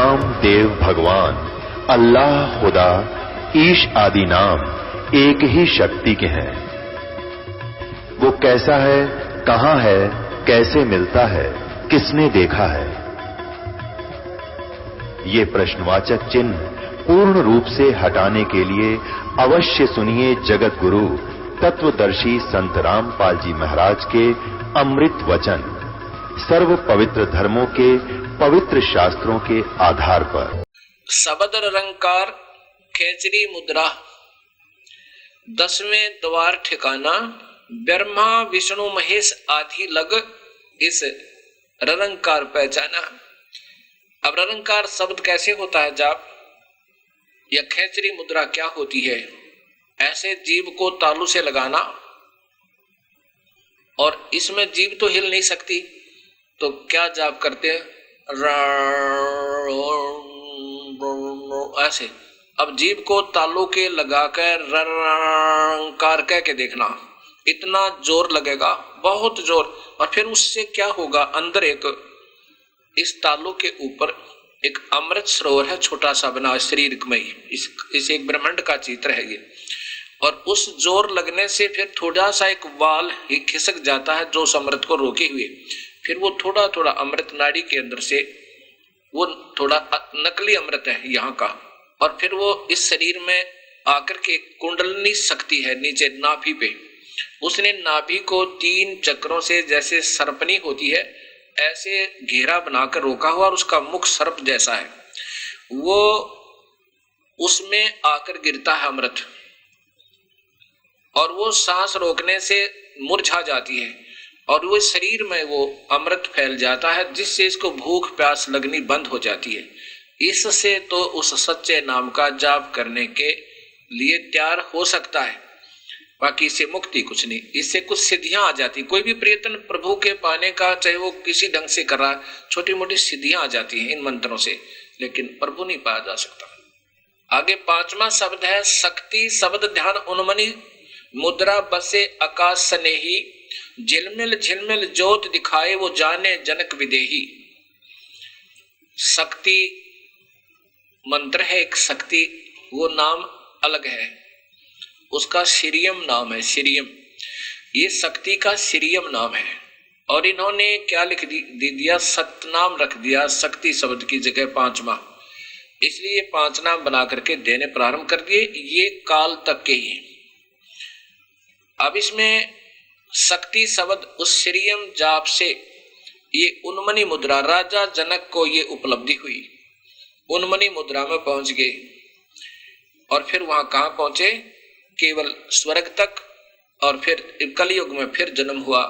राम देव भगवान, अल्लाह खुदा, ईश आदि नाम एक ही शक्ति के हैं। वो कैसा है, कहां है, कैसे मिलता है, किसने देखा है? ये प्रश्नवाचक चिन्ह पूर्ण रूप से हटाने के लिए अवश्य सुनिए जगत गुरु तत्वदर्शी संत रामपाल जी महाराज के अमृत वचन, सर्व पवित्र धर्मों के पवित्र शास्त्रों के आधार पर। शब्द रंकार खेचरी मुद्रा, 10वें द्वार ठिकाना, ब्रह्मा विष्णु महेश आदि लग इस रंकार पहचाना। अब रंकार शब्द कैसे होता है जाप, या खेचरी मुद्रा क्या होती है? ऐसे जीव को तालू से लगाना, और इसमें जीव तो हिल नहीं सकती, तो क्या जाप करते हैं? ऐसे। अब जीव को तालू के लगाकर रंकार कह के देखना, इतना जोर लगेगा, बहुत जोर। और फिर उससे क्या होगा, अंदर एक इस तालू के ऊपर एक अमृत सरोवर है, छोटा सा बना शरीर में ही, इस एक ब्रह्मांड का चित्र है ये। और उस जोर लगने से फिर थोड़ा सा एक वाल ही खिसक जाता है जो उस अमृत को रोके हुए, फिर वो थोड़ा थोड़ा अमृत नाड़ी के अंदर से, वो थोड़ा नकली अमृत है यहाँ का, और फिर वो इस शरीर में आकर के कुंडलनी शक्ति है नीचे नाभि पे, उसने नाभि को 3 चक्रों से जैसे सर्पनी होती है ऐसे घेरा बनाकर रोका हुआ, और उसका मुख सर्प जैसा है, वो उसमें आकर गिरता है अमृत, और वो सांस रोकने से मुरझा जाती है, और वो शरीर में वो अमृत फैल जाता है, जिससे इसको भूख प्यास लगनी बंद हो जाती है। इससे तो उस सच्चे नाम का जाप करने के लिए तैयार हो सकता है, बाकी इससे मुक्ति कुछ नहीं, इससे कुछ सिद्धियां आ जाती। कोई भी प्रयत्न प्रभु के पाने का, चाहे वो किसी ढंग से कर रहा है, छोटी मोटी सिद्धियां आ जाती हैं इन मंत्रों से, लेकिन प्रभु नहीं पाया जा सकता। आगे 5वां शब्द है शक्ति शब्द ध्यान उन्मनी मुद्रा बसे आकाश स्नेही, झिलमिल झिलमिल ज्योत दिखाए वो जाने जनक विदेही। शक्ति मंत्र है एक, शक्ति वो नाम अलग है, उसका श्रीयम नाम है, श्रीयम, ये शक्ति का श्रीयम नाम है। और इन्होंने क्या लिख दिया, सतनाम रख दिया शक्ति शब्द की जगह 5वां, इसलिए 5 नाम बना करके देने प्रारंभ कर दिए, ये काल तक के ही। अब इसमें शक्ति शब्द उस श्रीयम जाप से ये उन्मनी मुद्रा, राजा जनक को ये उपलब्धि हुई, उन्मनी मुद्रा में पहुंच गए, और फिर वहां कहां पहुंचे, केवल स्वर्ग तक। और फिर कलयुग में फिर जन्म हुआ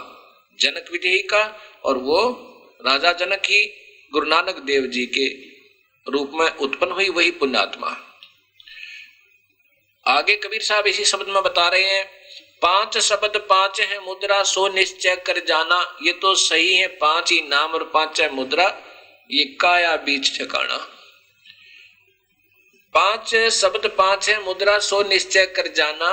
जनक विदेही का, और वो राजा जनक ही गुरु नानक देव जी के रूप में उत्पन्न हुई, वही पुण्यात्मा। आगे कबीर साहब इसी शब्द में बता रहे हैं, 5 शब्द 5 है मुद्रा सो निश्चय कर जाना। ये तो सही है, 5 ही नाम और 5 है मुद्रा, ये काया बीच ठिकाना। 5 शब्द 5 है मुद्रा सो निश्चय कर जाना,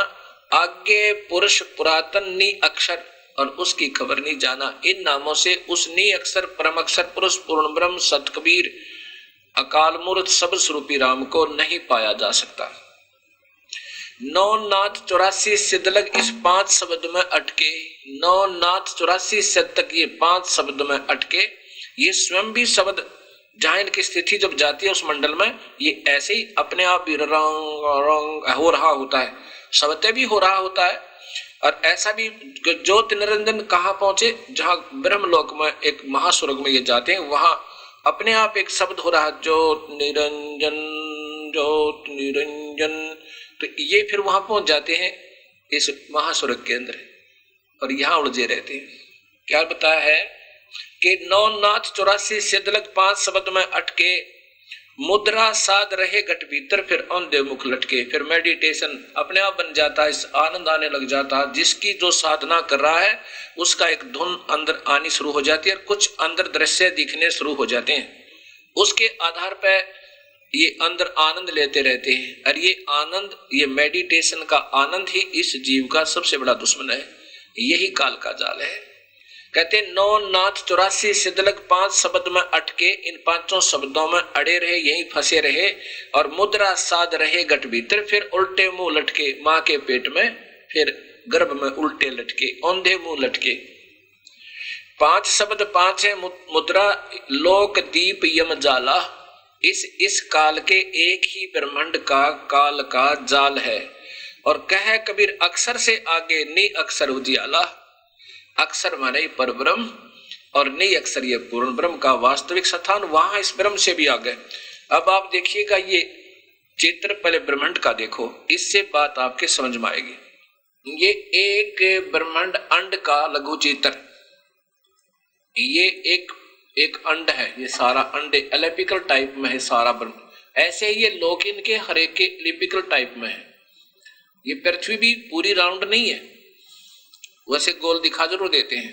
आगे पुरुष पुरातन नी अक्षर और उसकी खबर नहीं जाना। इन नामों से उस नी अक्षर परम अक्षर पुरुष पूर्ण ब्रह्म सत कबीर अकाल मूर्त सब स्वरूपी राम को नहीं पाया जा सकता। 9 नाथ 84 सिद्धलग इस 5 शब्द में अटके, 9 नाथ 84 सिद्ध तक ये 5 शब्द में अटके। ये स्वयं भी शब्द जहां इनकी स्थिति जब जाती है उस मंडल में, ये ऐसे ही अपने आप भी रंग हो रहा होता है, शब्द भी हो रहा होता है। और ऐसा भी ज्योत निरंजन कहाँ पहुंचे, जहां ब्रह्मलोक में एक महास्वर्ग में ये जाते हैं, वहां अपने आप एक शब्द हो रहा है, ज्योत निरंजन ज्योत निरंजन। तो ये फिर वहां पहुंच जाते हैं इस महास्वर्ग के अंदर, और यहां उलझे रहते हैं। क्या बताया है कि 9 नाथ 84 सिद्धलग 5 शब्द में अटके, मुद्रा साध रहे घट भीतर फिर औंधे मुख लटके। फिर मेडिटेशन अपने आप बन जाता है, इस आनंद आने लग जाता है। जिसकी जो साधना कर रहा है उसका एक धुन अंदर आनी शुरू हो जाती है, और कुछ अंदर दृश्य दिखने शुरू हो जाते हैं। उसके आधार पर ये अंदर आनंद लेते रहते हैं, और ये आनंद, ये मेडिटेशन का आनंद ही इस जीव का सबसे बड़ा दुश्मन है। यही काल का जाल है। कहते 9 नाथ 84 सिद्धलग 5 शब्द में अटके, इन 5 शब्दों में अड़े रहे, यहीं फंसे रहे और मुद्रा साध रहे घट भीतर, फिर उल्टे मुंह लटके मां के पेट में, फिर गर्भ में उल्टे लटके, औंधे मुंह लटके। 5 शब्द 5 है मुद्रा, लोक दीप यम जाला, इस काल के एक ही ब्रह्मांड का काल का जाल है। और कह कबीर अक्षर से आगे नी अक्षर उजियाला, अक्षर माने पर ब्रह्म और नी अक्षर ये पूर्ण ब्रह्म का वास्तविक स्थान, वहां इस ब्रह्म से भी आगे। अब आप देखिएगा ये चित्र, पहले ब्रह्मांड का देखो, इससे बात आपके समझ में आएगी। ये एक ब्रह्मांड अंड का लघु चित्र, ये एक अंड है, ये सारा अंडे एलिप्टिकल टाइप में है सारा ब्रह्म। ऐसे ही ये लोक इनके हर एक के एलिप्टिकल टाइप में है। ये पृथ्वी भी पूरी राउंड नहीं है, वैसे गोल दिखा जरूर देते हैं।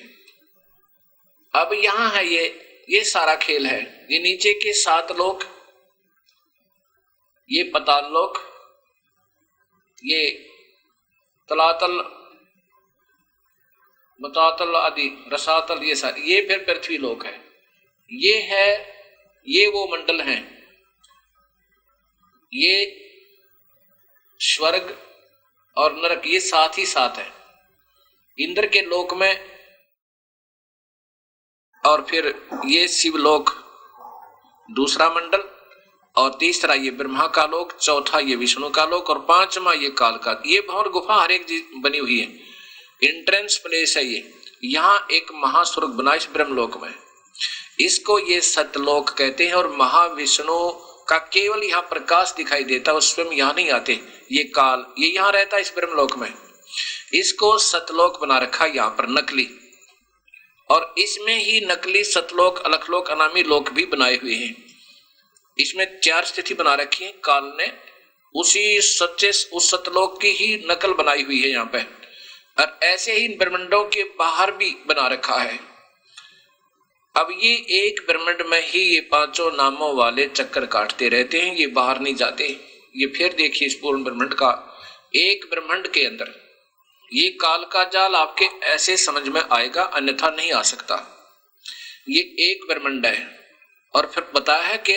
अब यहां है ये सारा खेल है। ये नीचे के 7 लोक, ये पाताल लोक, ये तलातल बतातल आदि रसातल, ये सारे, ये फिर पृथ्वी लोक है। ये है, ये वो मंडल हैं, ये स्वर्ग और नरक, ये साथ ही साथ है। इंद्र के लोक में, और फिर ये शिवलोक दूसरा मंडल, और तीसरा ये ब्रह्मा का लोक, चौथा ये विष्णु का लोक, और 5वां ये काल का। ये भंवर गुफा हर एक बनी हुई है, एंट्रेंस प्लेस है ये। यहाँ एक महास्वर्ग बना इस ब्रह्मलोक में, इसको ये सतलोक कहते हैं। और महाविष्णु का केवल यहाँ प्रकाश दिखाई देता है, वो स्वयं यहाँ नहीं आते। ये काल ये यहाँ रहता है इस ब्रह्मलोक में, इसको सतलोक बना रखा यहाँ पर नकली। और इसमें ही नकली सतलोक, अलखलोक, अनामी लोक भी बनाए हुए हैं। इसमें 4 स्थिति बना रखी है काल ने, उसी सच्चे उस सतलोक की ही नकल बनाई हुई है यहाँ पे। और ऐसे ही ब्रह्मांडों के बाहर भी बना रखा है। अब ये एक ब्रह्मांड में ही ये 5 नामों वाले चक्कर काटते रहते हैं, ये बाहर नहीं जाते। ये फिर देखिए इस पूर्ण ब्रह्मांड का, एक ब्रह्मांड के अंदर ये काल का जाल आपके ऐसे समझ में आएगा, अन्यथा नहीं आ सकता। ये एक ब्रह्मांड है। और फिर बताया है कि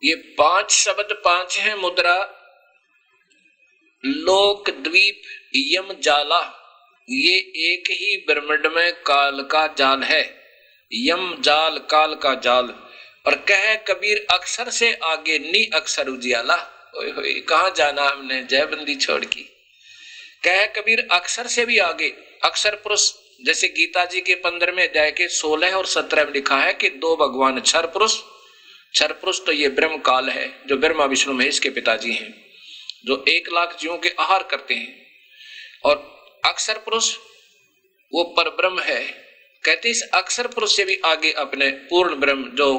ये 5 शब्द 5 हैं मुद्रा, लोक द्वीप यम जाला, ये एक ही ब्रह्मांड में काल का जाल है। यम जाल, काल का जाल। और कहे कबीर अक्षर से आगे नी अक्षर उजियाला, ओए होए कहां जाना हमने जयबंदी छोड़ की। कहे कबीर अक्षर से भी आगे, अक्षर पुरुष, जैसे गीता जी के 15वें अध्याय के 16 और 17 में लिखा है कि 2 भगवान क्षर पुरुष। क्षर पुरुष तो ये ब्रह्म काल है, जो ब्रह्मा विष्णु महेश के पिताजी हैं, जो 1 लाख जीवों के आहार करते हैं। और अक्षर पुरुष वो पर ब्रह्म है। कहते इस अक्षर पुरुष से भी आगे अपने पूर्ण ब्रह्म, जो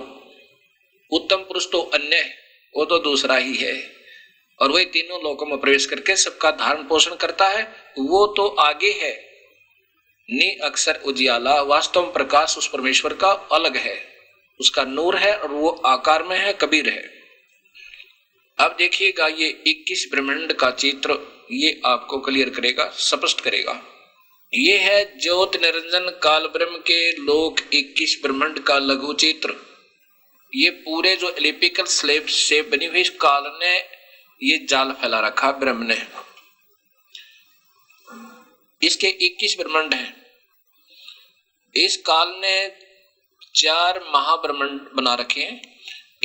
उत्तम पुरुष तो अन्य है, वो तो दूसरा ही है। और वही तीनों लोकों में प्रवेश करके सबका धारण पोषण करता है, वो तो आगे है। नी अक्षर उजियाला, वास्तव में प्रकाश उस परमेश्वर का अलग है, उसका नूर है और वो आकार में है, कबीर है। अब देखिएगा ये 21 ब्रह्मांड का चित्र, ये आपको क्लियर करेगा, स्पष्ट करेगा। ये है ज्योत निरंजन काल ब्रह्म के लोक 21 ब्रह्मांड का लघु चित्र। ये पूरे जो एलिप्टिकल स्लेब शेप बनी हुई, इस काल ने ये जाल फैला रखा ब्रह्म ने। इसके 21 ब्रह्मांड हैं। इस काल ने 4 महाब्रह्मांड बना रखे हैं।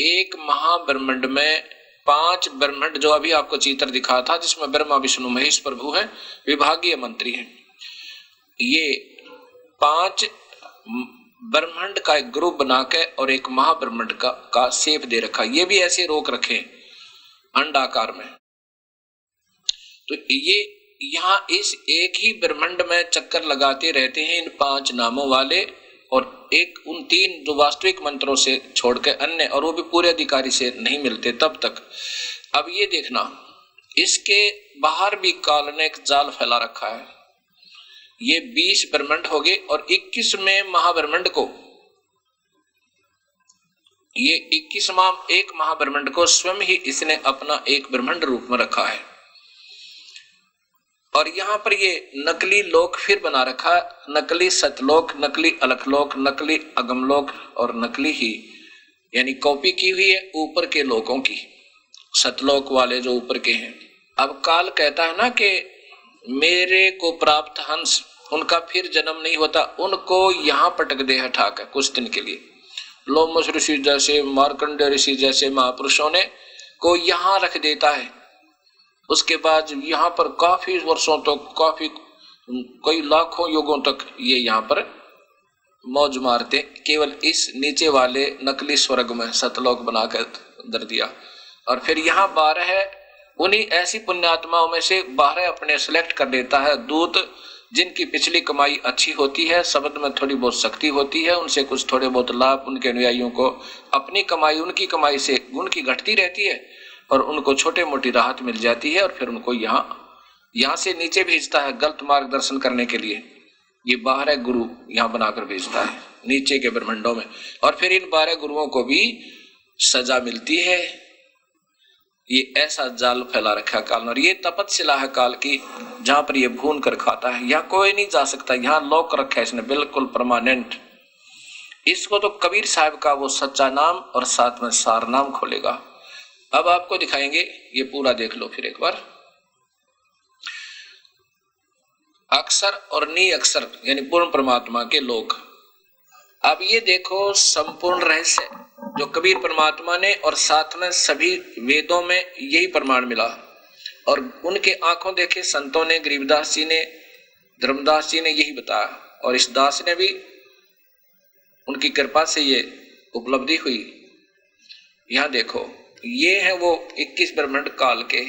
एक महाब्रह्मांड में 5 ब्रह्मांड, जो अभी आपको चित्र दिखा था, जिसमें ब्रह्मा विष्णु महेश प्रभु हैं, विभागीय मंत्री हैं। ये 5 ब्रह्मांड का एक ग्रुप बना के और एक महाब्रह्मांड का शेप दे रखा। ये भी ऐसे रोक रखे अंडाकार में। तो ये यहाँ इस एक ही ब्रह्मांड में चक्कर लगाते रहते हैं इन 5 नामों वाले, और एक उन 3 जो वास्तविक मंत्रों से छोड़ के अन्य, और वो भी पूरे अधिकारी से नहीं मिलते तब तक। अब ये देखना, इसके बाहर भी काल ने एक जाल फैला रखा है। ये 20 ब्रह्मांड हो गए, और 21वें महाब्रह्मांड को, ये 21वां एक महाब्रह्मांड को स्वयं ही इसने अपना एक ब्रह्मांड रूप में रखा है। और यहाँ पर ये नकली लोक फिर बना रखा, नकली सतलोक, नकली अलखलोक, नकली अगमलोक और नकली ही यानी कॉपी की हुई है ऊपर के लोकों की, सतलोक वाले जो ऊपर के हैं। अब काल कहता है ना कि मेरे को प्राप्त हंस, उनका फिर जन्म नहीं होता, उनको यहाँ पटक दे हटा कर कुछ दिन के लिए। लोमस ऋषि जैसे, मार्कंडेय ऋषि जैसे महापुरुषों ने को यहाँ रख देता है। उसके बाद यहाँ पर काफी वर्षों तक, काफी कई लाखों युगों तक ये यहाँ पर मौज मारते, केवल इस नीचे वाले नकली स्वर्ग में सतलोक बनाकर दर दिया। और फिर यहाँ 12 है, उन्हीं ऐसी पुण्यात्माओं में से 12 अपने सिलेक्ट कर देता है दूत, जिनकी पिछली कमाई अच्छी होती है, शब्द में थोड़ी बहुत शक्ति होती है, उनसे कुछ थोड़े बहुत लाभ उनके अनुयायियों को, अपनी कमाई उनकी कमाई से उनकी घटती रहती है और उनको छोटे मोटी राहत मिल जाती है। और फिर उनको यहाँ से नीचे भेजता है गलत मार्गदर्शन करने के लिए। ये 12 गुरु यहाँ बनाकर भेजता है नीचे के ब्रह्मांडों में, और फिर इन 12 गुरुओं को भी सजा मिलती है। ये ऐसा जाल फैला रखा है काल ने, और ये तपस्या है काल की, जहां पर ये भून कर खाता है। यहाँ कोई नहीं जा सकता, यहाँ लॉक रखा है इसने बिल्कुल परमानेंट। इसको तो कबीर साहब का वो सच्चा नाम और साथ में सार नाम खोलेगा। अब आपको दिखाएंगे, ये पूरा देख लो फिर एक बार। अक्षर और नी अक्षर यानी पूर्ण परमात्मा के लोक। अब ये देखो संपूर्ण रहस्य जो कबीर परमात्मा ने, और साथ में सभी वेदों में यही प्रमाण मिला, और उनके आंखों देखे संतों ने, गरीबदास जी ने, धर्मदास जी ने यही बताया, और इस दास ने भी उनकी कृपा से ये उपलब्धि हुई। यहां देखो, ये है वो 21 ब्रह्मांड काल के,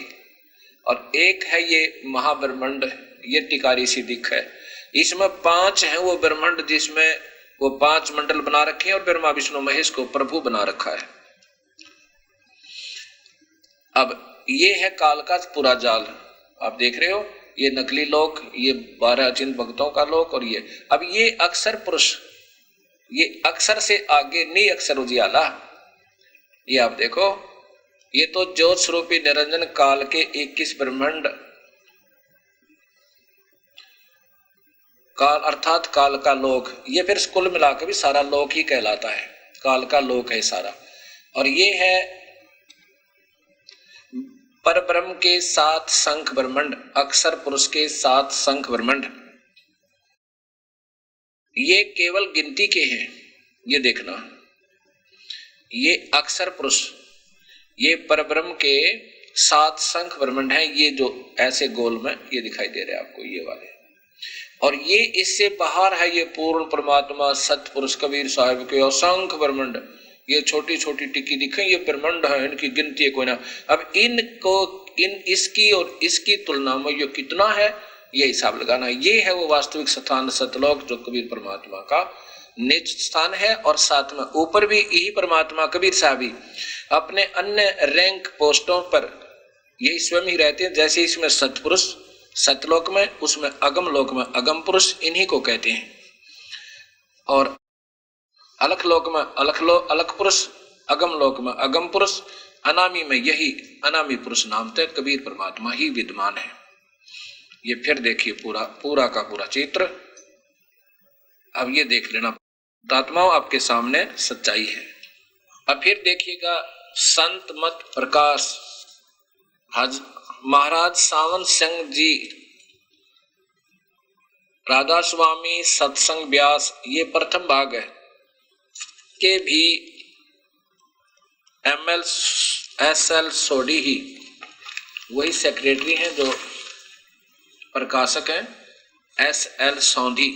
और एक है ये महाब्रह्मांड, ये टिकारी सी दिख है। इसमें 5 है वो ब्रह्मांड जिसमें वो 5 मंडल बना रखे हैं, और ब्रह्मा विष्णु महेश को प्रभु बना रखा है। अब ये है काल का पूरा जाल, आप देख रहे हो, ये नकली लोक, ये 12 अचिंत भक्तों का लोक, और ये अब ये अक्षर पुरुष, ये अक्षर से आगे नी अक्षर उजियाला, ये आप देखो, ये तो ज्योत स्वरूपी निरंजन काल के 21 ब्रह्मांड, काल अर्थात काल का लोक। ये फिर कुल मिलाकर भी सारा लोक ही कहलाता है, काल का लोक है सारा। और ये है परब्रह्म के 7 शंख ब्रह्मांड, अक्षर पुरुष के 7 शंख ब्रह्मांड। ये केवल गिनती के हैं, ये देखना, ये अक्षर पुरुष, ये परब्रह्म के 7 शंख ब्रह्मांड हैं, ये जो ऐसे गोल में ये दिखाई दे रहे हैं आपको, ये वाले। और ये इससे बाहर है ये पूर्ण परमात्मा सतपुरुष कबीर साहब के असंख्य ब्रह्मांड, ये छोटी छोटी टिक्की दिखे, ये ब्रह्मांड है, इनकी गिनती कोई ना। अब इनको इसकी और इसकी तुलना में ये कितना है, ये हिसाब लगाना। ये है वो वास्तविक स्थान सतलोक, जो कबीर परमात्मा का निज स्थान है। और साथ में ऊपर भी यही परमात्मा कबीर साहब ही अपने अन्य रैंक पोस्टों पर यही स्वयं ही रहते हैं। जैसे इसमें सतपुरुष सतलोक में, उसमें अगम लोक में अगम पुरुष, इन्हीं को कहते हैं। और अलख लोक में अलख पुरुष, अगम लोक में अगम पुरुष, अनामी में यही अनामी पुरुष नाम तक कबीर परमात्मा ही विद्यमान है। ये फिर देखिए पूरा का पूरा चित्र। अब ये देख लेना आत्माओं, आपके सामने सच्चाई है। अब फिर देखिएगा संत मत प्रकाश, महाराज सावन सिंह जी, राधा स्वामी सत्संग व्यास, ये प्रथम भाग है के भी ML सोडी ही वही सेक्रेटरी हैं जो प्रकाशक हैं, SL सोंधी।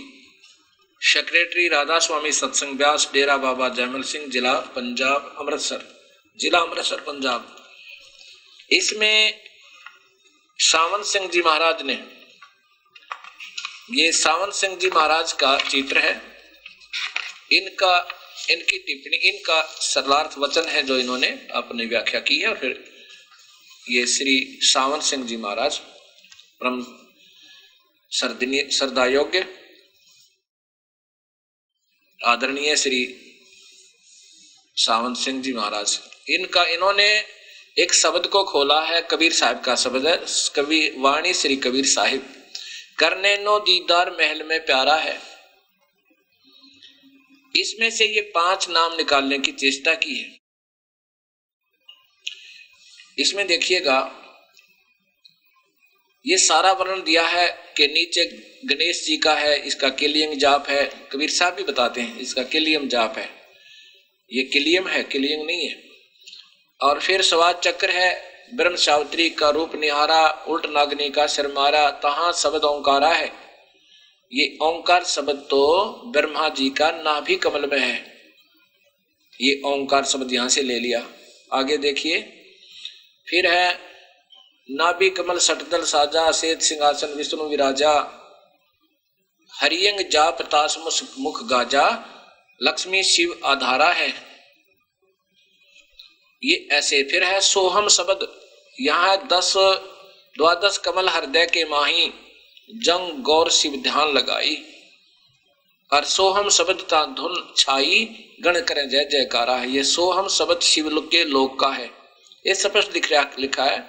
सेक्रेटरी राधा स्वामी सत्संग व्यास, डेरा बाबा जयमल सिंह, जिला पंजाब अमृतसर, जिला अमृतसर पंजाब। इसमें सावन सिंह जी महाराज ने, ये सावन सिंह जी महाराज का चित्र है, इनकी टिप्पणी, इनका सरलार्थ वचन है जो इन्होंने अपनी व्याख्या की है। और फिर ये श्री सावन सिंह जी महाराज परम श्रद्धायोग्य आदरणीय श्री सावन सिंह जी महाराज, इन्होंने एक शब्द को खोला है, कबीर साहिब का शब्द है, कवि वाणी श्री कबीर साहिब। करने नो दीदार महल में प्यारा है। इसमें से ये 5 नाम निकालने की चेष्टा की है। इसमें देखिएगा ये सारा वर्णन दिया है कि नीचे गणेश जी का है, इसका किलियम जाप है। कबीर साहब भी बताते हैं इसका किलियम जाप है, ये किलियम है, किलियम नहीं है। और फिर स्वाद चक्र है, ब्रह्म सावित्री का रूप निहारा, उल्ट नागनी का सिर मारा, तहां शब्द ओंकारा है। ये ओंकार शब्द तो ब्रह्मा जी का नाभि कमल में है, ये ओंकार शब्द यहां से ले लिया। आगे देखिए, फिर है नाभि कमल सटदल साजा, सेत सिंहासन विष्णु विराजा, हरियंग जाप तास मुख गाजा, लक्ष्मी शिव आधारा है। ये ऐसे। फिर है सोहम शब्द, यहाँ 12 कमल हृदय के माही, जंग गौर शिव ध्यान लगाई। और सोहम शब्द ता धुन छाई, गण करें जय जयकारा है। ये सोहम शब्द शिव के लोक का है, ये स्पष्ट लिखा है।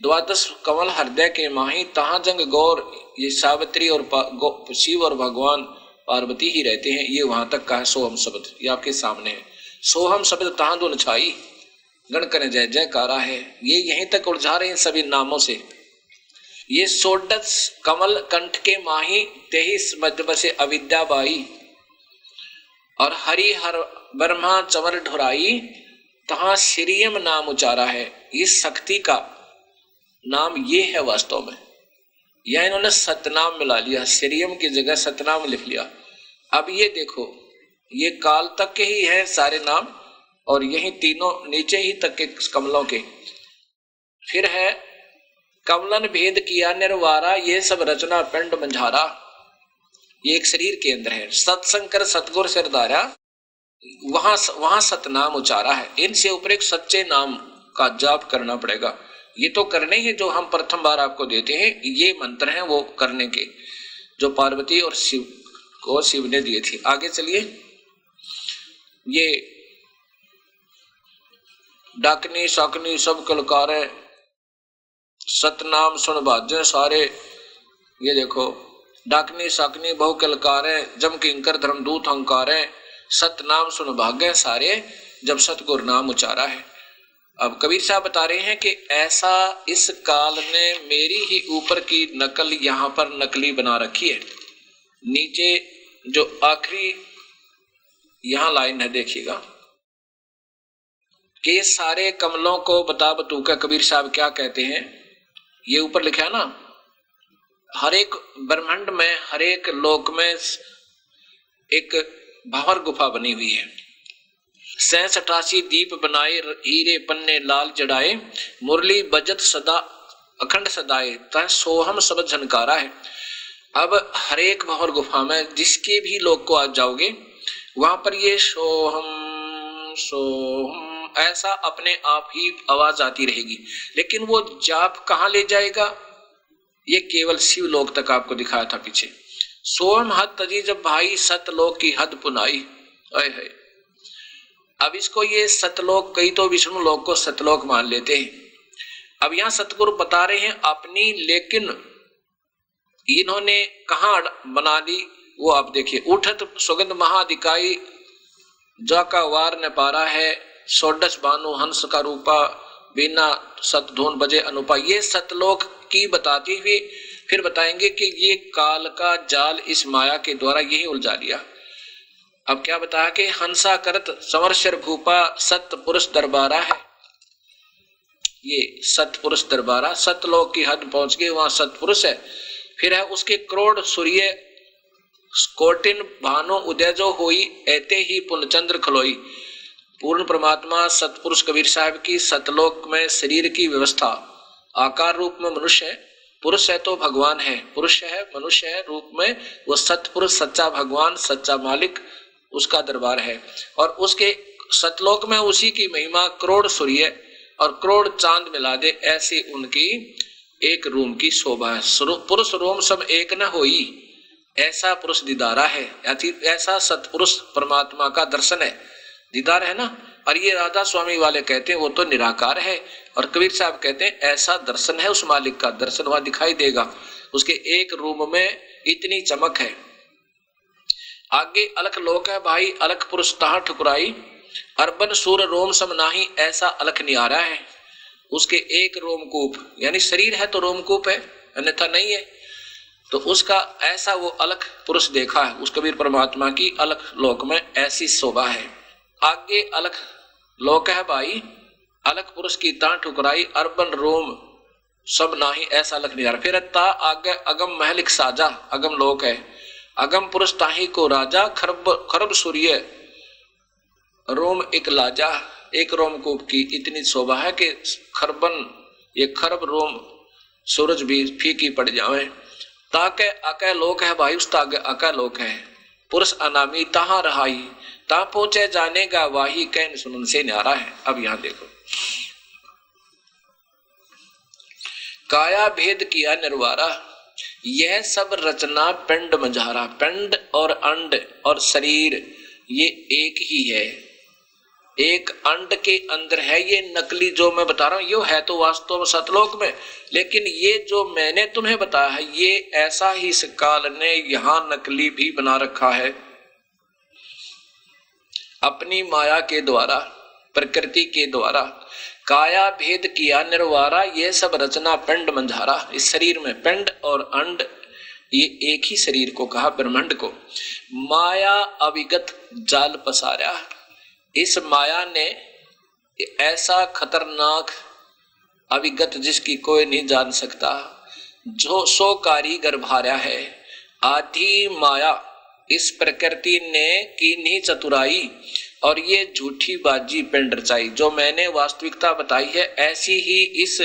12 कमल हृदय के माही, तहां जंग गौर, ये सावित्री और शिव और भगवान पार्वती ही रहते हैं, ये वहां तक का है सोहम शब्द, ये आपके सामने है। सोहम शब्द तहां धुन छाई, गण करें जय जयकारा है। ये यहीं तक उलझा रहे हैं सभी नामों से। ये 16 कमल कंठ के माही, 23 मध्य बसे अविद्या बाई। और हरि हर ब्रह्मा चमर ढुराई, तहां श्रीयम नाम उचारा है। इस शक्ति का नाम ये है वास्तव में, या इन्होंने सतनाम मिला लिया, श्रीयम की जगह सतनाम लिख लिया। अब ये देखो, ये काल तक के ही है सारे नाम, और यही तीनों नीचे ही तक के कमलों के। फिर है कमलन भेद किया निर्वारा, ये सब रचना पिंड मंझारा, ये एक शरीर के अंदर है। सत्संकर सतगुर सिरधारा, वहां सतनाम उचारा है। इनसे ऊपर एक सच्चे नाम का जाप करना पड़ेगा। ये तो करने ही जो हम प्रथम बार आपको देते हैं, ये मंत्र हैं वो करने के, जो पार्वती और शिव को शिव ने दिए थे। आगे चलिए, ये डाकनी शाकनी सब कलकारे, सतनाम सुन बाजे सारे। ये देखो, डाकनी शाकनी बहु कलकारे, जम किंकर धर्मदूत हंकारे, सतनाम सुन भागे सारे, जब सतगुर नाम उचारा है। अब कबीर साहब बता रहे हैं कि ऐसा इस काल ने मेरी ही ऊपर की नकल यहां पर नकली बना रखी है। नीचे जो आखिरी यहां लाइन है देखिएगा, कि सारे कमलों को बता बतूका कबीर साहब क्या कहते हैं। ये ऊपर लिखा है ना, हर एक ब्रह्मांड में, हर एक लोक में एक भंवर गुफा बनी हुई है। 87 दीप बनाए, हीरे पन्ने लाल जड़ाए, मुरली बजत सदा अखंड सदाए, तह सोहम शब्द झनकारा है। अब हर एक भंवर गुफा में जिसके भी लोक को आप जाओगे, वहां पर ये सोहम सोहम ऐसा अपने आप ही आवाज आती रहेगी। लेकिन वो जाप कहां ले जाएगा, ये केवल शिव लोक तक आपको दिखाया था पीछे। सोहम हद तजी जब भाई, सतलोक की हद पुनाई। है अब इसको ये सतलोक, कई तो विष्णु लोक को सतलोक मान लेते हैं। अब यहां सतगुरु बता रहे हैं अपनी, लेकिन इन्होंने कहां बना ली वो आप देखिए। उठत सुगंध महादिकाई, जाका वार न पारा है, 16 बानु हंस का रूपा, बिना सतधून बजे अनुपा। ये सतलोक की बताती हुई फिर बताएंगे कि ये काल का जाल इस माया के द्वारा यही उलझा लिया। अब क्या बताया कि हंसा करत समरशर भूपा, सत पुरुष दरबारा है। ये सत पुरुष दरबारा, सतलोक की हद पहुंच गए, वहां सतपुरुष है। फिर है उसके करोड़ सूर्य, कोटिन भानु उदय जो हुई, ऐते ही पुनचंद्र खलोई। पूर्ण परमात्मा सतपुरुष कबीर साहब की सतलोक में शरीर की व्यवस्था, आकार रूप में मनुष्य है, पुरुष है तो भगवान है, पुरुष है मनुष्य है रूप में, वो सतपुरुष सच्चा भगवान सच्चा मालिक उसका दरबार है। और उसके सतलोक में उसी की महिमा करोड़ सूर्य और करोड़ चांद मिला दे, ऐसी उनकी एक रूम की शोभा है। पुरुष रोम सब एक न होई, ऐसा पुरुष दीदारा है। ऐसा सतपुरुष परमात्मा का दर्शन है, दीदार है ना। और ये राधा स्वामी वाले कहते हैं वो तो निराकार है, और कबीर साहब कहते हैं ऐसा दर्शन है उस मालिक का, दर्शन वहां दिखाई देगा। उसके एक रूम में इतनी चमक है। आगे अलख लोक है भाई, अलख पुरुष तहाँ ठुकराई, अर्बन सूर रोम सम नाही, ऐसा अलख नहीं आ रहा है। उसके एक रोमकूप, यानी शरीर है तो रोमकूप है, अन्यथा नहीं है। तो उसका ऐसा वो अलख पुरुष देखा है, उस कबीर परमात्मा की अलख लोक में ऐसी शोभा है। आगे अलख लोक है भाई, अलख पुरुष की ता ठुकराई, अर्बन रोम सब नाही, ऐसा अलख नहीं आ रहा। फिर ता आगे अगम महलिक साजा, अगम लोक है, अगम पुरुष ताही को राजा, खरब सूर्य रोम एक लाजा, एक रोमकूप की इतनी शोभा है कि खरबन ये खरब रोम सूरज भी फीकी पड़ जावे। ताके अकै लोक है भाई, उस ताके अकै लोक है, पुरुष अनामी तहां रहाई, ता पहुंचे जानेगा वाही, कैन सुनन से न्यारा है। अब यहां देखो, काया भेद किया निर्वारा, यह सब रचना पिंड मझारा। पिंड और अंड और शरीर ये एक ही है, एक अंड के अंदर है। ये नकली जो मैं बता रहा हूं ये है तो वास्तव में सतलोक में, लेकिन ये जो मैंने तुम्हें बताया है ये ऐसा ही इस काल ने यहां नकली भी बना रखा है अपनी माया के द्वारा, प्रकृति के द्वारा। काया भेद किया निर्वारा, ये सब रचना पिंड मंझारा। इस शरीर में पिंड और अंड ये एक ही शरीर को कहा, ब्रह्मांड को। माया अविगत जाल पसारा, इस माया ने ऐसा खतरनाक अविगत जिसकी कोई नहीं जान सकता, जो सो कारीगर भार्या है। आधी माया इस प्रकृति ने कीन्ही चतुराई, और ये झूठी बाजी पिंड रचाई। जो मैंने वास्तविकता बताई है ऐसी ही इस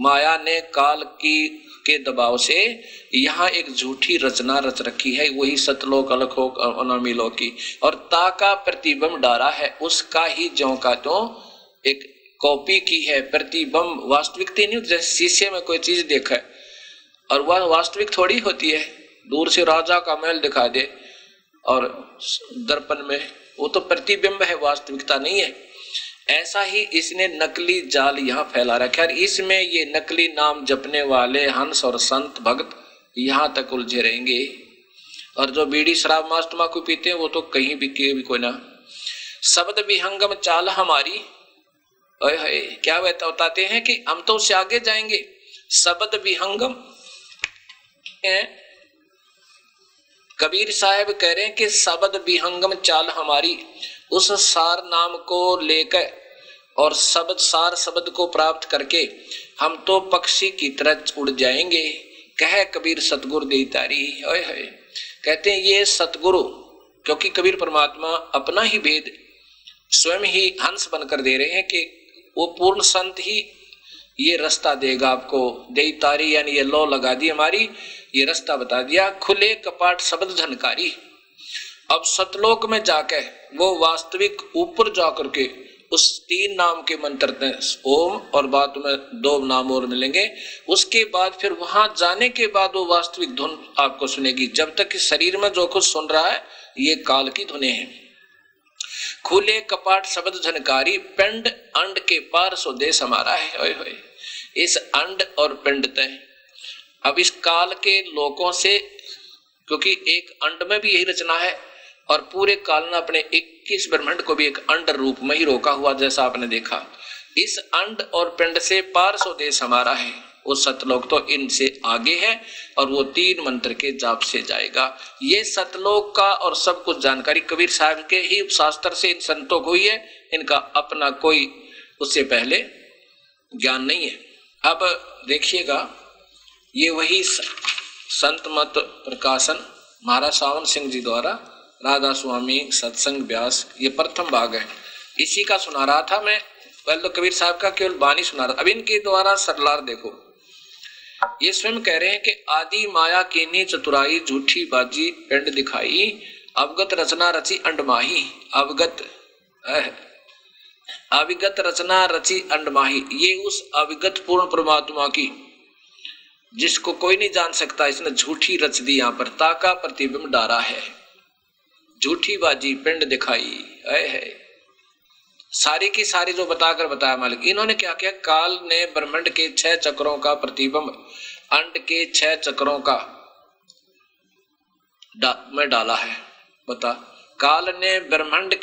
माया ने काल की के दबाव से यहाँ एक झूठी रचना रच रखी है, वही सतलोक अलखोक अनामी लोक की। और ता का प्रतिबिंब डारा है, उसका ही ज्यों का त्यों एक कॉपी की है, प्रतिबिंब वास्तविकता नहीं। जैसे शीशे में कोई चीज देखा है और वह वास्तविक थोड़ी होती है, दूर से राजा का महल दिखा दे और दर्पण में, वो तो प्रतिबिंब है, वास्तविकता नहीं है। ऐसा ही इसने नकली जाल यहाँ फैला रखा है। इसमें ये नकली नाम जपने वाले हंस और संत भक्त यहाँ तक उलझे रहेंगे, और जो बीड़ी शराब मांस तंबाकू पीते हैं वो तो कहीं भी कोई ना। शब्द विहंगम चाल हमारी, ओए क्या बताते हैं कि हम तो उससे आगे जाएंगे। शब्द विहंगम है, कबीर साहब कह रहे हैं कि शब्द विहंगम चाल हमारी, उस सार नाम को लेकर और शब्द सार शब्द को प्राप्त करके हम तो पक्षी की तरह उड़ जाएंगे। कह कबीर सतगुरु दे तारी, ओए होए। कहते हैं ये सतगुरु, क्योंकि कबीर परमात्मा अपना ही भेद स्वयं ही हंस बनकर दे रहे हैं कि वो पूर्ण संत ही ये रास्ता देगा आपको। दे तारी यानी ये लो लगा दी हमारी, ये रास्ता बता दिया। खुले कपाट शब्द झनकारी, अब सतलोक में जाके वो वास्तविक ऊपर जाकर के उस तीन नाम के मंत्र ओम और बाद में दो नाम और मिलेंगे, उसके बाद फिर वहां जाने के बाद वो वास्तविक धुन आपको सुनेगी। जब तक इस शरीर में जो कुछ सुन रहा है ये काल की धुनें हैं। खुले कपाट शब्द झनकारी, पिंड अंड के पार सो देश हमारा है। ओए होए, इस अंड और पिंड तय। अब इस काल के लोगों से, क्योंकि एक अंड में भी यही रचना है और पूरे काल ने अपने 21 ब्रह्मांड को भी एक अंड रूप में ही रोका हुआ, जैसा आपने देखा। इस अंड और पिंड से पार सो देश हमारा है। वो सतलोक तो इनसे आगे है और वो तीन मंत्र के जाप से जाएगा। ये सतलोक का और सब कुछ जानकारी कबीर साहब के ही शास्त्र से इन संतों को ही है, इनका अपना कोई उससे पहले ज्ञान नहीं है। अब देखिएगा, ये वही संत मत प्रकाशन महाराज सावन सिंह जी द्वारा राधा स्वामी सत्संग व्यास, ये प्रथम भाग है, इसी का सुना रहा था मैं। पहले तो कबीर साहब का केवल बानी सुना रहा, अब इनके द्वारा सरलार देखो। ये स्वयं कह रहे हैं कि आदि माया कीन्ही चतुराई, झूठी बाजी पिंड दिखाई, अवगत रचना रची अंडमाही। अविगत रचना रची अंडमाही, ये उस अविगत पूर्ण परमात्मा की जिसको कोई नहीं जान सकता, इसने झूठी रच दी। यहाँ पर ताका प्रतिबिंब डारा है, झूठी बाजी पिंड दिखाई है। सारी की सारी जो बताकर बताया मालिक, इन्होंने क्या किया, काल ने ब्रह्मांड के 6 चक्रों का प्रतिबिंब अंड के 6 चक्रों का में डाला है। बता, काल ने ब्रह्मांड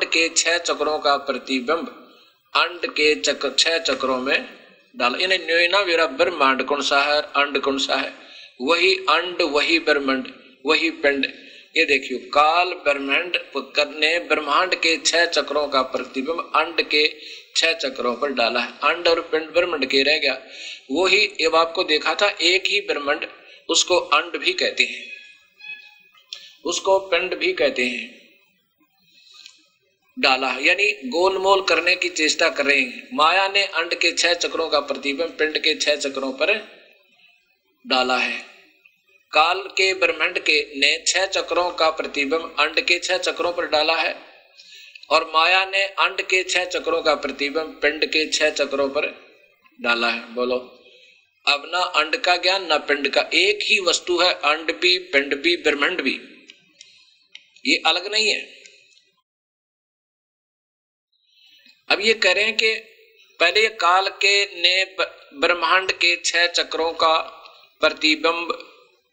के 6 चक्रों का प्रतिबिंब अंड के 6 चक्रों में डाला। इन्हें न्योना वेरा ब्रह्मांड कौन सा है, अंड कौन सा है? वही अंड, वही ब्रह्मांड, वही पिंड। ये देखियो, काल ब्रह्मांड ने ब्रह्मांड के 6 चक्रों का प्रतिबिंब अंड के 6 चक्रों पर डाला है। अंड और पिंड ब्रह्मांड के रह गया। वही अब आपको देखा था, एक ही ब्रह्मांड, उसको अंड भी कहते हैं, उसको पिंड भी कहते हैं, डाला है। यानी गोलमोल करने की चेष्टा कर रहे हैं। माया ने अंड के 6 चक्रों का प्रतिबिंब पिंड के 6 चक्रों पर डाला है। काल के ब्रह्मांड के ने 6 चक्रों का प्रतिबिंब अंड के 6 चक्रों पर डाला है, और माया ने अंड के 6 चक्रों का प्रतिबिंब पिंड के 6 चक्रों पर डाला है। बोलो, अब ना अंड का ज्ञान ना पिंड का, एक ही वस्तु है, अंड भी, पिंड भी, ब्रह्मांड भी, ये अलग नहीं है। अब ये कह रहे हैं कि पहले काल के ने ब्रह्मांड के 6 चक्रों का प्रतिबिंब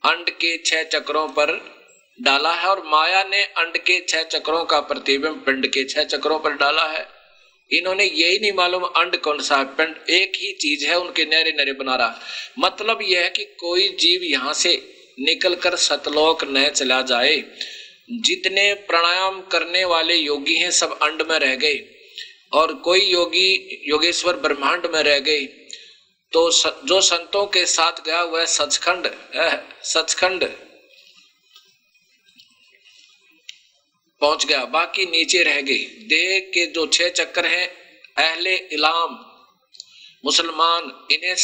अंड के 6 चक्रों पर डाला है, और माया ने अंड के 6 चक्रों का प्रतिबिंब पिंड के 6 चक्रों पर डाला है। इन्होंने यही नहीं मालूम अंड कौन सा है, पिंड एक ही चीज है, उनके नरे नरे बना रहा। मतलब यह है कि कोई जीव यहां से निकलकर सतलोक न चला जाए। जितने प्राणायाम करने वाले योगी हैं सब अंड में रह गए, और कोई योगेश्वर ब्रह्मांड में रह गए। तो जो संतों के साथ गया वह सचखंड पहुंच गया, बाकी नीचे रह गए। देह के जो 6 चक्र हैं, अहले इलाम मुसलमान, इन्हें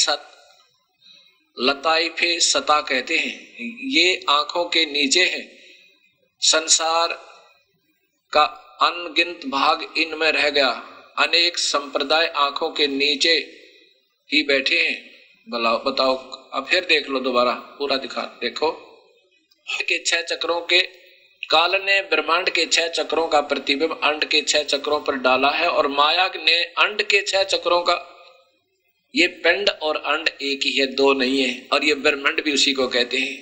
लताइफे सता कहते हैं। ये आंखों के नीचे है। संसार का अनगिनत भाग इनमें रह गया। अनेक संप्रदाय आंखों के नीचे ही बैठे हैं। बताओ, अब फिर देख लो, दोबारा पूरा दिखा देखो। के 6 चक्रों के काल ने ब्रह्मांड के 6 चक्रों का प्रतिबिंब अंड के 6 चक्रों पर डाला है, और माया ने अंड के 6 चक्रों का, ये पिंड और अंड एक ही है, दो नहीं है, और ये ब्रह्मांड भी उसी को कहते हैं।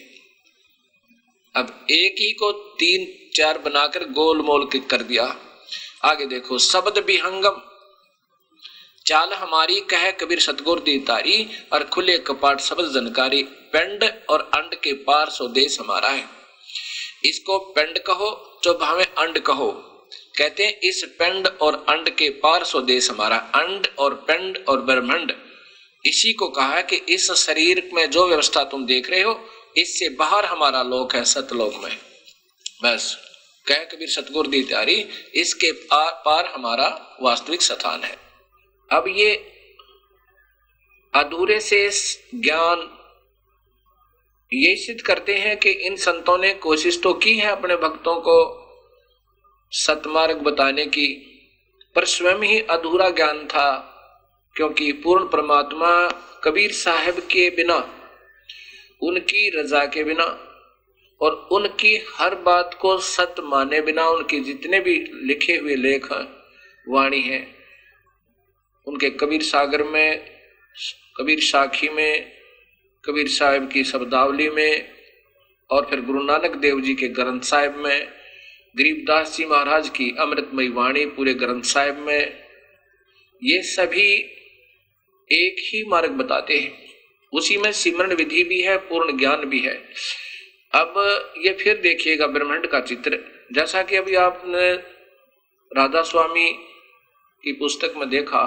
अब एक ही को 3-4 बनाकर गोलमोल कर दिया। आगे देखो, शब्द विहंगम चाल हमारी कहे कबीर सतगुर दी तारी, और खुले कपाट शब्द जनकारी, पिंड और अंड के पार सो देश हमारा है। इसको पिंड कहो जो भावे अंड कहो, कहते हैं इस पिंड और अंड के पार सो देश हमारा। अंड और पिंड और ब्रह्मांड, इसी को कहा है कि इस शरीर में जो व्यवस्था तुम देख रहे हो, इससे बाहर हमारा लोक है, सतलोक में। बस कह कबीर सतगुर दी त्यारी, इसके पार हमारा वास्तविक स्थान है। अब ये अधूरे से ज्ञान ये सिद्ध करते हैं कि इन संतों ने कोशिश तो की है अपने भक्तों को सतमार्ग बताने की, पर स्वयं ही अधूरा ज्ञान था। क्योंकि पूर्ण परमात्मा कबीर साहब के बिना, उनकी रजा के बिना और उनकी हर बात को सत्य माने बिना, उनके जितने भी लिखे हुए लेख हैं, वाणी है, उनके कबीर सागर में, कबीर साखी में, कबीर साहब की शब्दावली में, और फिर गुरु नानक देव जी के ग्रंथ साहिब में, गरीबदास जी महाराज की अमृतमयी वाणी पूरे ग्रंथ साहिब में, ये सभी एक ही मार्ग बताते हैं। उसी में सिमरन विधि भी है, पूर्ण ज्ञान भी है। अब ये फिर देखिएगा ब्रह्मांड का चित्र, जैसा कि अभी आपने राधा स्वामी की पुस्तक में देखा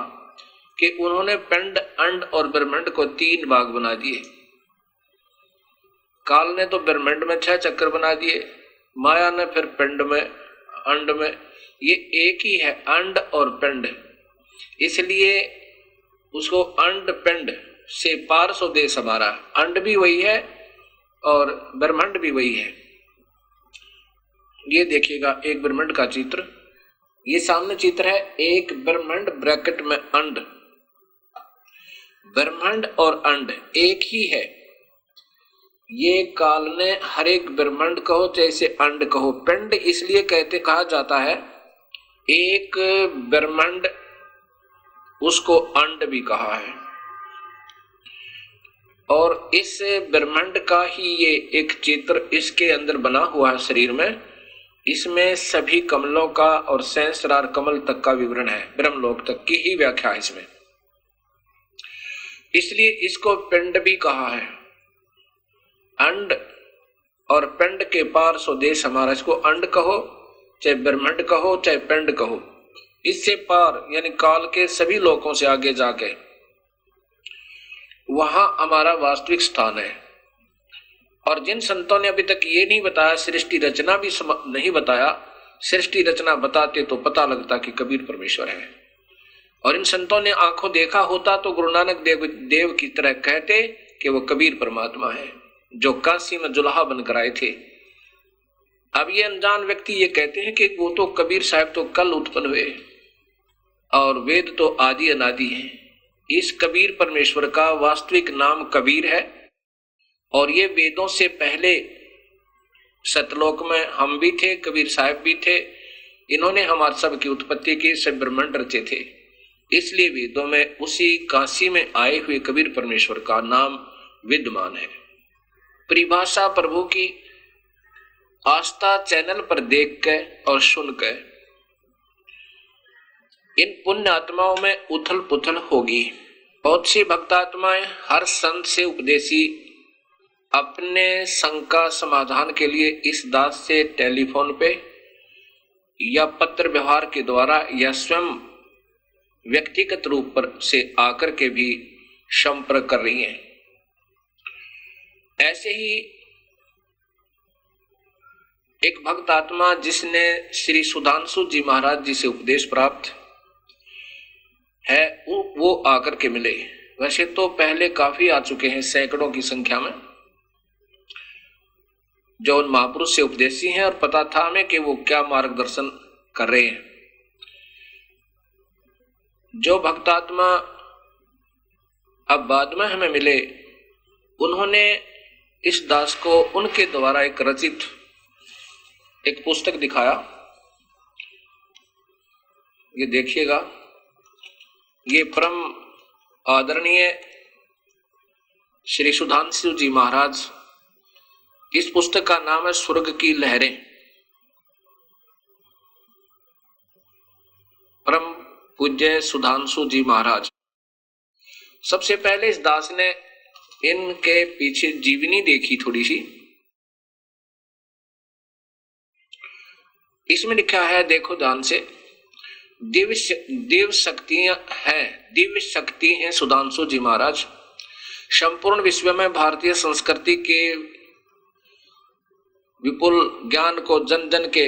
कि उन्होंने पिंड, अंड और ब्रह्मांड को 3 भाग बना दिए। काल ने तो ब्रह्मांड में 6 चक्कर बना दिए, माया ने फिर पिंड में, अंड में। ये एक ही है, अंड और पिंड, इसलिए उसको अंड पिंड से पार सो देश हमारा। अंड भी वही है और ब्रह्मांड भी वही है। ये देखिएगा एक ब्रह्मांड का चित्र, ये सामने चित्र है, एक ब्रह्मांड ब्रैकेट में अंड। ब्रह्मांड और अंड एक ही है। ये काल ने हर एक ब्रह्मांड कहो जैसे अंड कहो, पिंड इसलिए कहा जाता है, एक ब्रह्मांड उसको अंड भी कहा है। और इस ब्रह्मांड का ही ये एक चित्र इसके अंदर बना हुआ है शरीर में। इसमें सभी कमलों का और सहस्रार कमल तक का विवरण है, ब्रह्मलोक तक की ही व्याख्या है इसमें। इसलिए इसको पिंड भी कहा है। अंड और पिंड के पार स्वदेश हमारा। इसको अंड कहो, चाहे ब्रह्मांड कहो, चाहे पिंड कहो, इससे पार यानी काल के सभी लोकों से आगे जाके वहां हमारा वास्तविक स्थान है। और जिन संतों ने अभी तक ये नहीं बताया, सृष्टि रचना भी नहीं बताया, सृष्टि रचना बताते तो पता लगता कि कबीर परमेश्वर है। और इन संतों ने आंखों देखा होता तो गुरु नानक देव की तरह कहते कि वो कबीर परमात्मा है जो काशी में जुल्हा बनकर आए थे। अब ये अनजान व्यक्ति ये कहते हैं कि वो तो कबीर साहब तो कल उत्पन्न हुए और वेद तो आदि अनादि है। इस कबीर परमेश्वर का वास्तविक नाम कबीर है और ये वेदों से पहले सतलोक में हम भी थे, कबीर साहब भी थे। इन्होंने हमारे सब की उत्पत्ति की, सब ब्रह्मांड रचे थे। इसलिए वेदों में उसी काशी में आए हुए कबीर परमेश्वर का नाम विद्यमान है। परिभाषा प्रभु की आस्था चैनल पर देख के और सुन के इन पुण्य आत्माओं में उथल पुथल होगी। बहुत सी भक्तात्माएं हर संत से उपदेशी अपने शंका समाधान के लिए इस दास से टेलीफोन पे या पत्र व्यवहार के द्वारा या स्वयं व्यक्तिगत रूप पर से आकर के भी संपर्क कर रही हैं। ऐसे ही एक भक्त आत्मा जिसने श्री सुधांशु जी महाराज जी से उपदेश प्राप्त है वो आकर के मिले। वैसे तो पहले काफी आ चुके हैं, सैकड़ों की संख्या में, जो उन महापुरुष से उपदेशी हैं और पता था हमें कि वो क्या मार्गदर्शन कर रहे हैं। जो भक्तात्मा अब बाद में हमें मिले उन्होंने इस दास को उनके द्वारा एक रचित एक पुस्तक दिखाया। ये देखिएगा, ये परम आदरणीय श्री सुधांशु जी महाराज, इस पुस्तक का नाम है स्वर्ग की लहरें। परम पूज्य सुधांशु जी महाराज। सबसे पहले इस दास ने इनके पीछे जीवनी देखी थोड़ी सी। इसमें लिखा है, देखो ध्यान से, दिव्य शक्तियां हैं, दिव्य शक्ति हैं सुधांशु जी महाराज। संपूर्ण विश्व में भारतीय संस्कृति के विपुल ज्ञान को जन जन के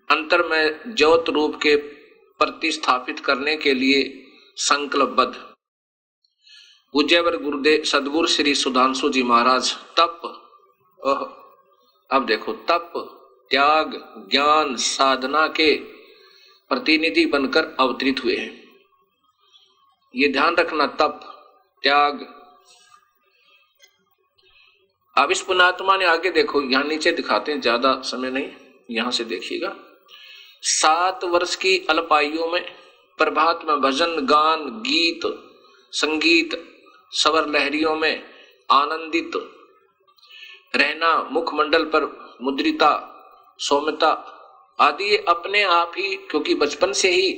अंतर में ज्योत रूप के प्रतिस्थापित करने के लिए संकल्पबद्ध पूज्यवर गुरुदेव सदगुरु श्री सुधांशु जी महाराज तप, अब देखो, तप, त्याग, ज्ञान, साधना के प्रतिनिधि बनकर अवतरित हुए हैं। ये ध्यान रखना, तप, त्याग। अब इस पुण्यात्मा ने आगे देखो, यहां नीचे दिखाते हैं, ज्यादा समय नहीं, यहां से देखिएगा। 7 वर्ष की अल्पायु में प्रभात में भजन, गान, गीत, संगीत, स्वर लहरियों में आनंदित रहना, मुखमंडल पर मुद्रिता, सौम्यता आदि ये अपने आप ही, क्योंकि बचपन से ही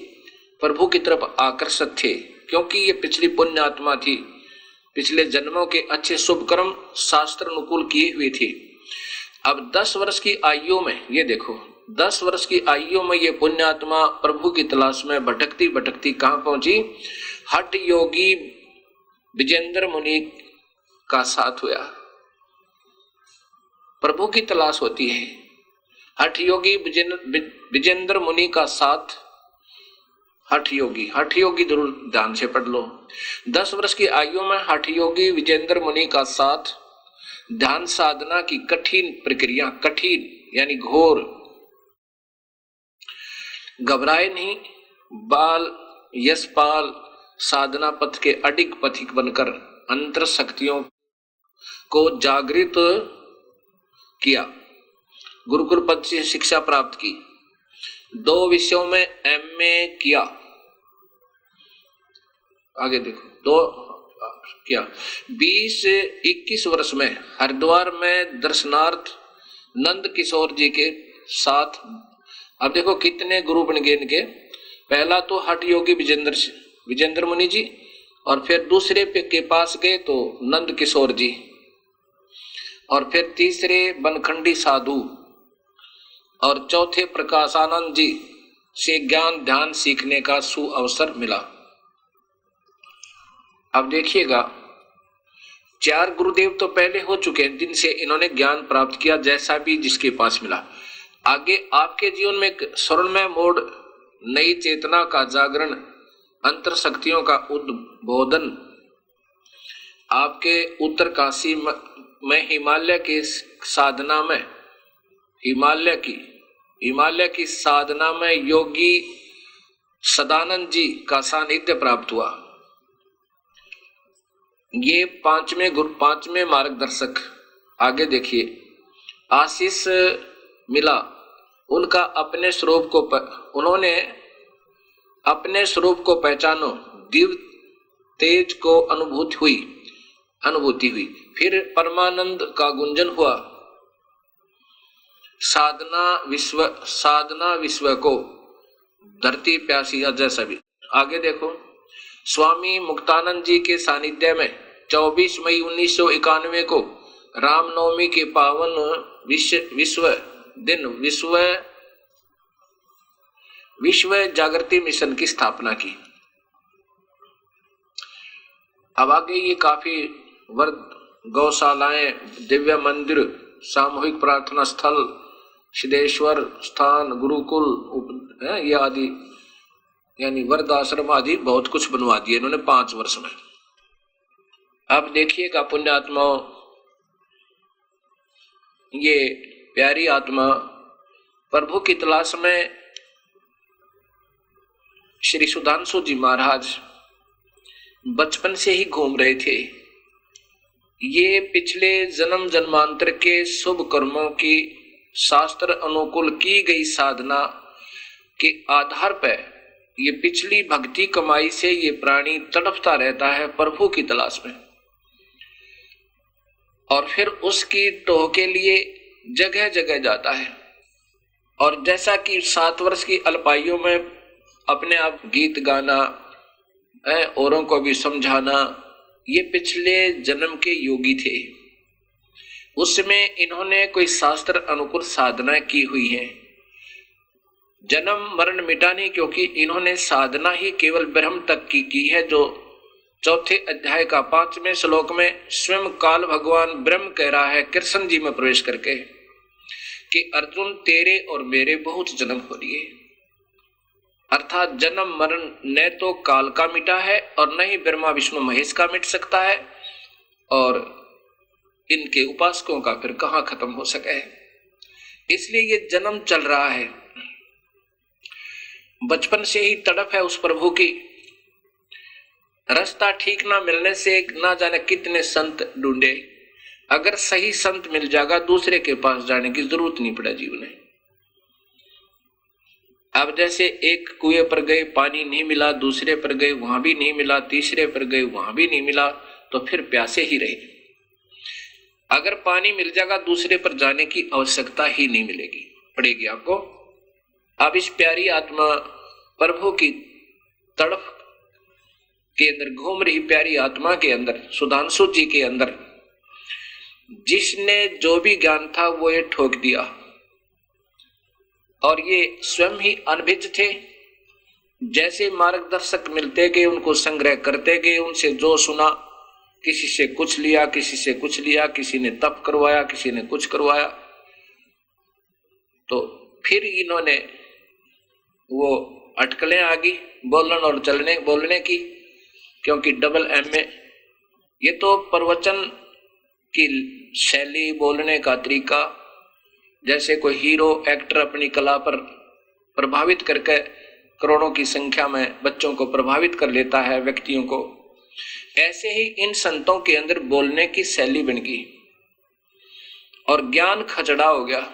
प्रभु की तरफ आकर्षित थे, क्योंकि ये पिछली पुण्य आत्मा थी, पिछले जन्मों के अच्छे शुभ कर्म शास्त्र अनुकूल किए हुए थे। अब 10 वर्ष की आयु में, ये देखो, 10 वर्ष की आयु में ये पुण्यात्मा प्रभु की तलाश में भटकती भटकती कहां पहुंची? हठ योगी विजेंद्र मुनि का साथ हुआ। प्रभु की तलाश होती है, हठ योगी विजेंद्र मुनि का साथ। हठ योगी जरूर ध्यान से पढ़ लो। 10 वर्ष की आयु में हठ योगी विजेंद्र मुनि का साथ, ध्यान साधना की कठिन प्रक्रिया, कठिन यानी घोर, घबराए नहीं, बाल यशपाल साधना पथ के अडिग पथिक बनकर अंतर शक्तियों को जागृत किया। गुरुकुल पद से शिक्षा प्राप्त की, 2 विषयों में MA किया। आगे देखो, 2 किया। 20-21 वर्ष में हरिद्वार में दर्शनार्थ नंद किशोर जी के साथ, अब देखो कितने गुरु बन गए इनके। पहला तो हठ योगी विजेंद्र मुनि जी, और फिर दूसरे के पास गए तो नंद किशोर जी, और फिर तीसरे बनखंडी साधु, और चौथे प्रकाशानंद जी से ज्ञान ध्यान सीखने का सुअवसर मिला। अब देखिएगा 4 गुरुदेव तो पहले हो चुके हैं जिनसे इन्होंने ज्ञान प्राप्त किया, जैसा भी जिसके पास मिला। आगे आपके जीवन में एक स्वर्णमय मोड़, नई चेतना का जागरण, अंतर शक्तियों का उद्बोधन, आपके उत्तर काशी में हिमालय की साधना में, हिमालय की साधना में योगी सदानंद जी का सानिध्य प्राप्त हुआ। ये पांचवें मार्गदर्शक। आगे देखिए, आशीष मिला उनका अपने स्वरूप को उन्होंने अपने स्वरूप को पहचानो, दिव्य तेज को अनुभूति हुई। फिर परमानंद का गुंजन हुआ, साधना विश्व को धरती प्यासी जैसा भी। आगे देखो, स्वामी मुक्तानंद जी के सानिध्य में 24 मई 1991 को रामनवमी के पावन विश्व जागृति मिशन की स्थापना की। अब आगे ये काफी गौशालाएं, दिव्य मंदिर, सामूहिक प्रार्थना स्थल, सिद्धेश्वर स्थान, गुरुकुल ये आदि, यानी वृद्धाश्रम आदि बहुत कुछ बनवा दिए इन्होंने 5 वर्ष में। अब देखिएगा पुण्यात्माओं, ये प्यारी आत्मा प्रभु की तलाश में श्री सुधांशु जी महाराज बचपन से ही घूम रहे थे। ये पिछले जन्म जन्मांतर के शुभ कर्मों की शास्त्र अनुकूल की गई साधना के आधार पर ये पिछली भक्ति कमाई से ये प्राणी तड़पता रहता है प्रभु की तलाश में, और फिर उसकी टोह के लिए जगह जगह जाता है। और जैसा कि 7 वर्ष की अल्पायु में अपने आप गीत गाना, औरों को भी समझाना, ये पिछले जन्म के योगी थे। उसमें इन्होंने कोई शास्त्र अनुकूल साधना की हुई है, जन्म मरण मिटाने, क्योंकि इन्होंने साधना ही केवल ब्रह्म तक की है, जो 4थे अध्याय का 5वें श्लोक में स्वयं काल भगवान ब्रह्म कह रहा है कृष्ण जी में प्रवेश करके कि अर्जुन तेरे और मेरे बहुत जन्म हो लिए। अर्थात जन्म मरण न तो काल का मिटा है और न ही ब्रह्मा विष्णु महेश का मिट सकता है, और इनके उपासकों का फिर कहां खत्म हो सके है। इसलिए ये जन्म चल रहा है, बचपन से ही तड़प है उस प्रभु की। रास्ता ठीक ना मिलने से ना जाने कितने संत ढूंढे, अगर सही संत मिल जाएगा दूसरे के पास जाने की जरूरत नहीं पड़ा जीवन में। अब जैसे एक कुएं पर गए, पानी नहीं मिला, दूसरे पर गए वहां भी नहीं मिला, तीसरे पर गए वहां भी नहीं मिला, तो फिर प्यासे ही रहे। अगर पानी मिल जाएगा दूसरे पर जाने की आवश्यकता ही नहीं मिलेगी पड़ेगी आपको। अब इस प्यारी आत्मा प्रभु की तड़प के अंदर घूम रही प्यारी आत्मा के अंदर, सुधांशु जी के अंदर, जिसने जो भी ज्ञान था वो ये ठोक दिया, और ये स्वयं ही अनभिज्ञ थे। जैसे मार्गदर्शक मिलते गए उनको संग्रह करते गए, उनसे जो सुना, किसी से कुछ लिया, किसी से कुछ लिया, किसी ने तप करवाया, किसी ने कुछ करवाया, तो फिर इन्होंने वो अटकलें आ गई बोलने और बोलने की, क्योंकि डबल MA। ये तो प्रवचन की शैली, बोलने का तरीका, जैसे कोई हीरो एक्टर अपनी कला पर प्रभावित करके करोड़ों की संख्या में बच्चों को प्रभावित कर लेता है, व्यक्तियों को, ऐसे ही इन संतों के अंदर बोलने की शैली बन गई और ज्ञान खचड़ा हो गया।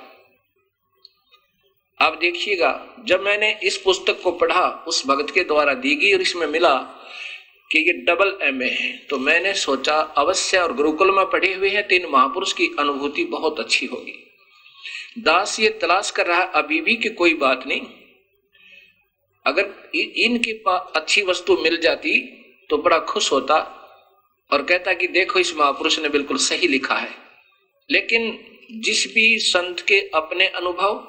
अब देखिएगा, जब मैंने इस पुस्तक को पढ़ा, उस भगत के द्वारा दी गई, और इसमें मिला कि ये डबल एमए है, तो मैंने सोचा अवश्य, और गुरुकुल में पढ़े हुए हैं, 3 महापुरुष की अनुभूति बहुत अच्छी होगी। दास ये तलाश कर रहा है अभी भी कि कोई बात नहीं, अगर इनके पास अच्छी वस्तु मिल जाती तो बड़ा खुश होता और कहता कि देखो इस महापुरुष ने बिल्कुल सही लिखा है। लेकिन जिस भी संत के अपने अनुभव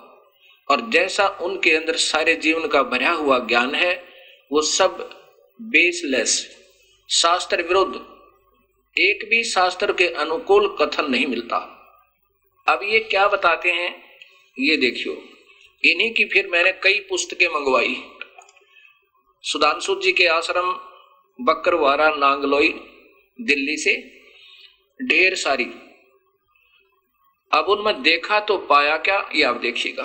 और जैसा उनके अंदर सारे जीवन का भरा हुआ ज्ञान है, वो सब बेसलेस, शास्त्र विरुद्ध, एक भी शास्त्र के अनुकूल कथन नहीं मिलता। अब ये क्या बताते हैं, ये देखियो, इन्हीं की फिर मैंने कई पुस्तकें मंगवाई। सुधांशु जी के आश्रम बकरवारा नांगलोई दिल्ली से ढेर सारी। अब उनमें देखा तो पाया क्या, ये आप देखिएगा।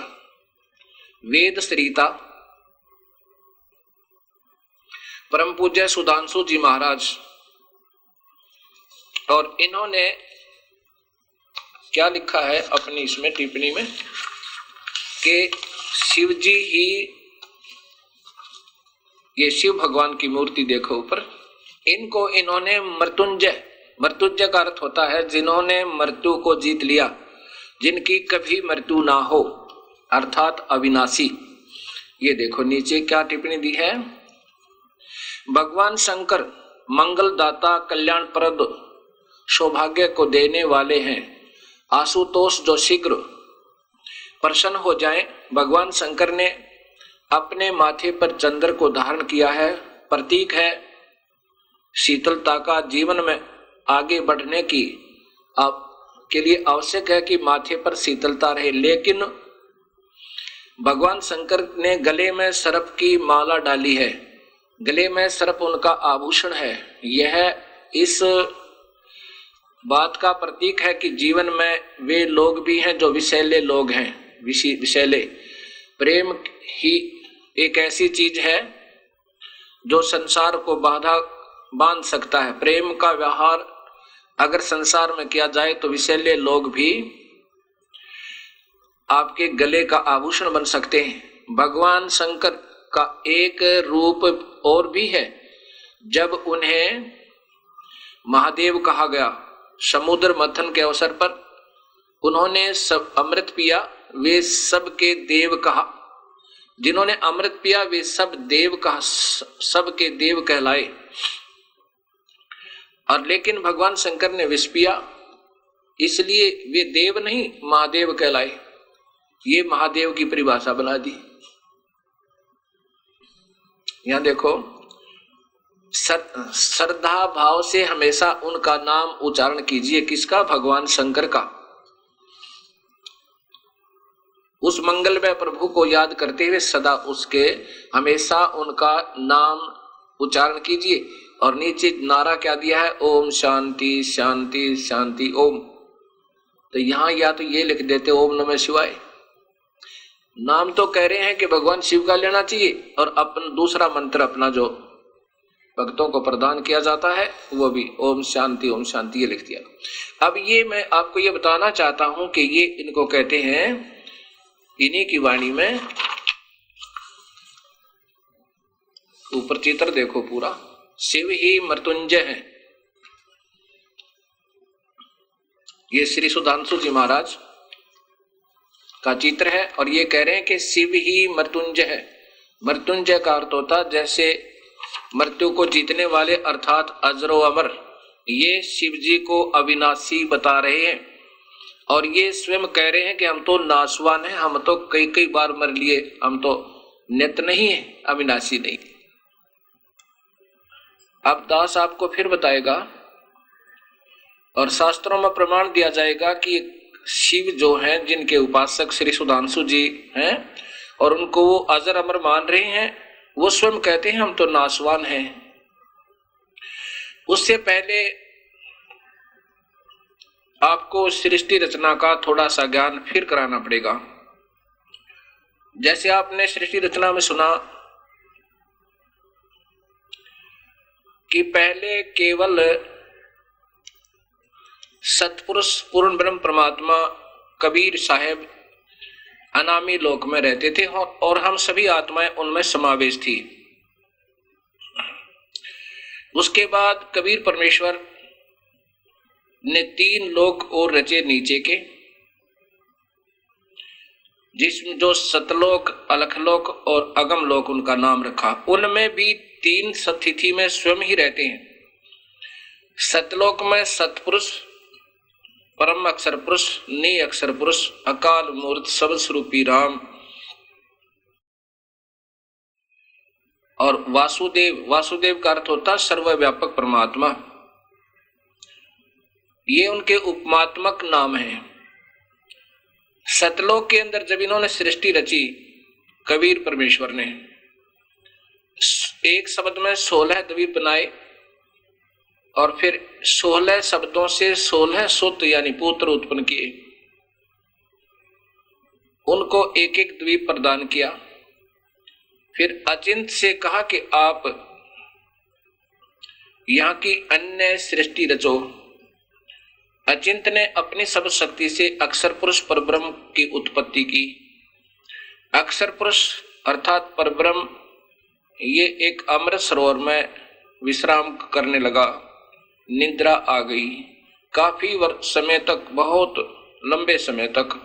वेद सरिता, परम पूज्य सुधांशु जी महाराज, और इन्होंने क्या लिखा है अपनी इसमें टिप्पणी में कि शिव जी ही, ये शिव भगवान की मूर्ति देखो ऊपर, इनको इन्होंने मृत्युंजय, मृत्युंजय का अर्थ होता है जिन्होंने मृत्यु को जीत लिया, जिनकी कभी मृत्यु ना हो, अर्थात अविनाशी। ये देखो नीचे क्या टिप्पणी दी है। भगवान शंकर मंगलदाता, कल्याणप्रद, सौभाग्य को देने वाले हैं। आशुतोष जो शीघ्र प्रसन्न हो जाएं। भगवान शंकर ने अपने माथे पर चंद्र को धारण किया है, प्रतीक है शीतलता का। जीवन में आगे बढ़ने की के लिए आवश्यक है कि माथे पर शीतलता रहे। लेकिन भगवान शंकर ने गले में सर्प की माला डाली है, गले में सर्प उनका आभूषण है। यह इस बात का प्रतीक है कि जीवन में वे लोग भी हैं जो विषैले लोग हैं। विषैले प्रेम ही एक ऐसी चीज है जो संसार को बांध सकता है। प्रेम का व्यवहार अगर संसार में किया जाए तो विषैले लोग भी आपके गले का आभूषण बन सकते हैं। भगवान शंकर का एक रूप और भी है, जब उन्हें महादेव कहा गया, समुद्र मंथन के अवसर पर उन्होंने सब अमृत पिया, वे सब के देव कहा। जिन्होंने अमृत पिया वे सब देव कहा, सब के देव कहलाए। और लेकिन भगवान शंकर ने विष पिया, इसलिए वे देव नहीं महादेव कहलाए। ये महादेव की परिभाषा बना दी। यहां देखो, श्रद्धा भाव से हमेशा उनका नाम उच्चारण कीजिए। किसका? भगवान शंकर का। उस मंगल में प्रभु को याद करते हुए सदा उसके हमेशा उनका नाम उच्चारण कीजिए। और नीचे नारा क्या दिया है? ओम शांति शांति शांति ओम। तो यहां या तो ये लिख देते ओम नमः शिवाय। नाम तो कह रहे हैं कि भगवान शिव का लेना चाहिए, और अपन दूसरा मंत्र अपना जो भक्तों को प्रदान किया जाता है वो भी ओम शांति ये लिख दिया। अब ये मैं आपको ये बताना चाहता हूं कि ये इनको कहते हैं, इन्हीं की वाणी में ऊपर चित्र देखो पूरा, शिव ही मृत्युंजय है। ये श्री सुधांशु जी महाराज का चित्र है, और ये कह रहे हैं कि शिव ही मृत्युंजय है। मृत्युंजय का अर्थ होता जैसे मृत्यु को जीतने वाले, अर्थात अजरो अमर। ये शिव जी को अविनाशी बता रहे हैं, और ये स्वयं कह रहे हैं कि हम तो नाशवान हैं, हम तो कई बार मर लिए, हम तो नित्य नहीं है, अविनाशी नहीं। अब दास आपको फिर बताएगा और शास्त्रों में प्रमाण दिया जाएगा कि शिव जो हैं, जिनके उपासक श्री सुधांशु जी हैं और उनको वो अजर अमर मान रहे हैं, वो स्वयं कहते हैं हम तो नाशवान हैं। उससे पहले आपको सृष्टि रचना का थोड़ा सा ज्ञान फिर कराना पड़ेगा। जैसे आपने सृष्टि रचना में सुना कि पहले केवल सतपुरुष पूर्ण ब्रह्म परमात्मा कबीर साहेब अनामी लोक में रहते थे, और हम सभी आत्माएं उनमें समावेश थी। उसके बाद कबीर परमेश्वर ने 3 लोक और रचे नीचे के, जिसमें जो सतलोक, अलखलोक और अगमलोक उनका नाम रखा। उनमें भी 3 सतिथि में स्वयं ही रहते हैं। सतलोक में सतपुरुष, परम अक्षर पुरुष, नी अक्षर पुरुष, अकाल मूर्त, सबद स्वरूपी राम और वासुदेव। वासुदेव का अर्थ होता सर्वव्यापक परमात्मा। ये उनके उपमात्मक नाम हैं। सतलोक के अंदर जब इन्होंने सृष्टि रची कबीर परमेश्वर ने, एक शब्द में 16 द्वीप बनाए और फिर 16 शब्दों से 16 सुत यानी पुत्र उत्पन्न किए। उनको एक एक द्वीप प्रदान किया। फिर अचिंत से कहा कि आप यहां की अन्य सृष्टि रचो। अचिंत ने अपनी सब शक्ति से अक्षर पुरुष परब्रह्म की उत्पत्ति की। अक्षर पुरुष अर्थात परब्रह्म ये एक अमृत सरोवर में विश्राम करने लगा। निद्रा आ गई। काफी समय तक, बहुत लंबे समय तक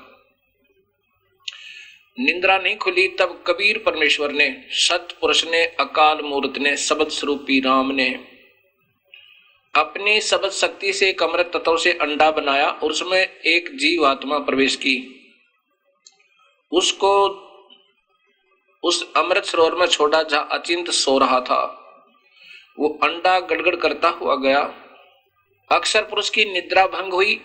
निद्रा नहीं खुली। तब कबीर परमेश्वर ने, सतपुरुष ने, अकाल मूर्त ने, सबद स्वरूपी राम ने अपनी सबद शक्ति से एक अमृत तत्व से अंडा बनाया और उसमें एक जीव आत्मा प्रवेश की। उसको उस अमृत सरोवर में छोड़ा जहां अचिंत सो रहा था। वो अंडा गड़गड़ करता हुआ गया। अक्षर पुरुष की निद्रा भंग हुई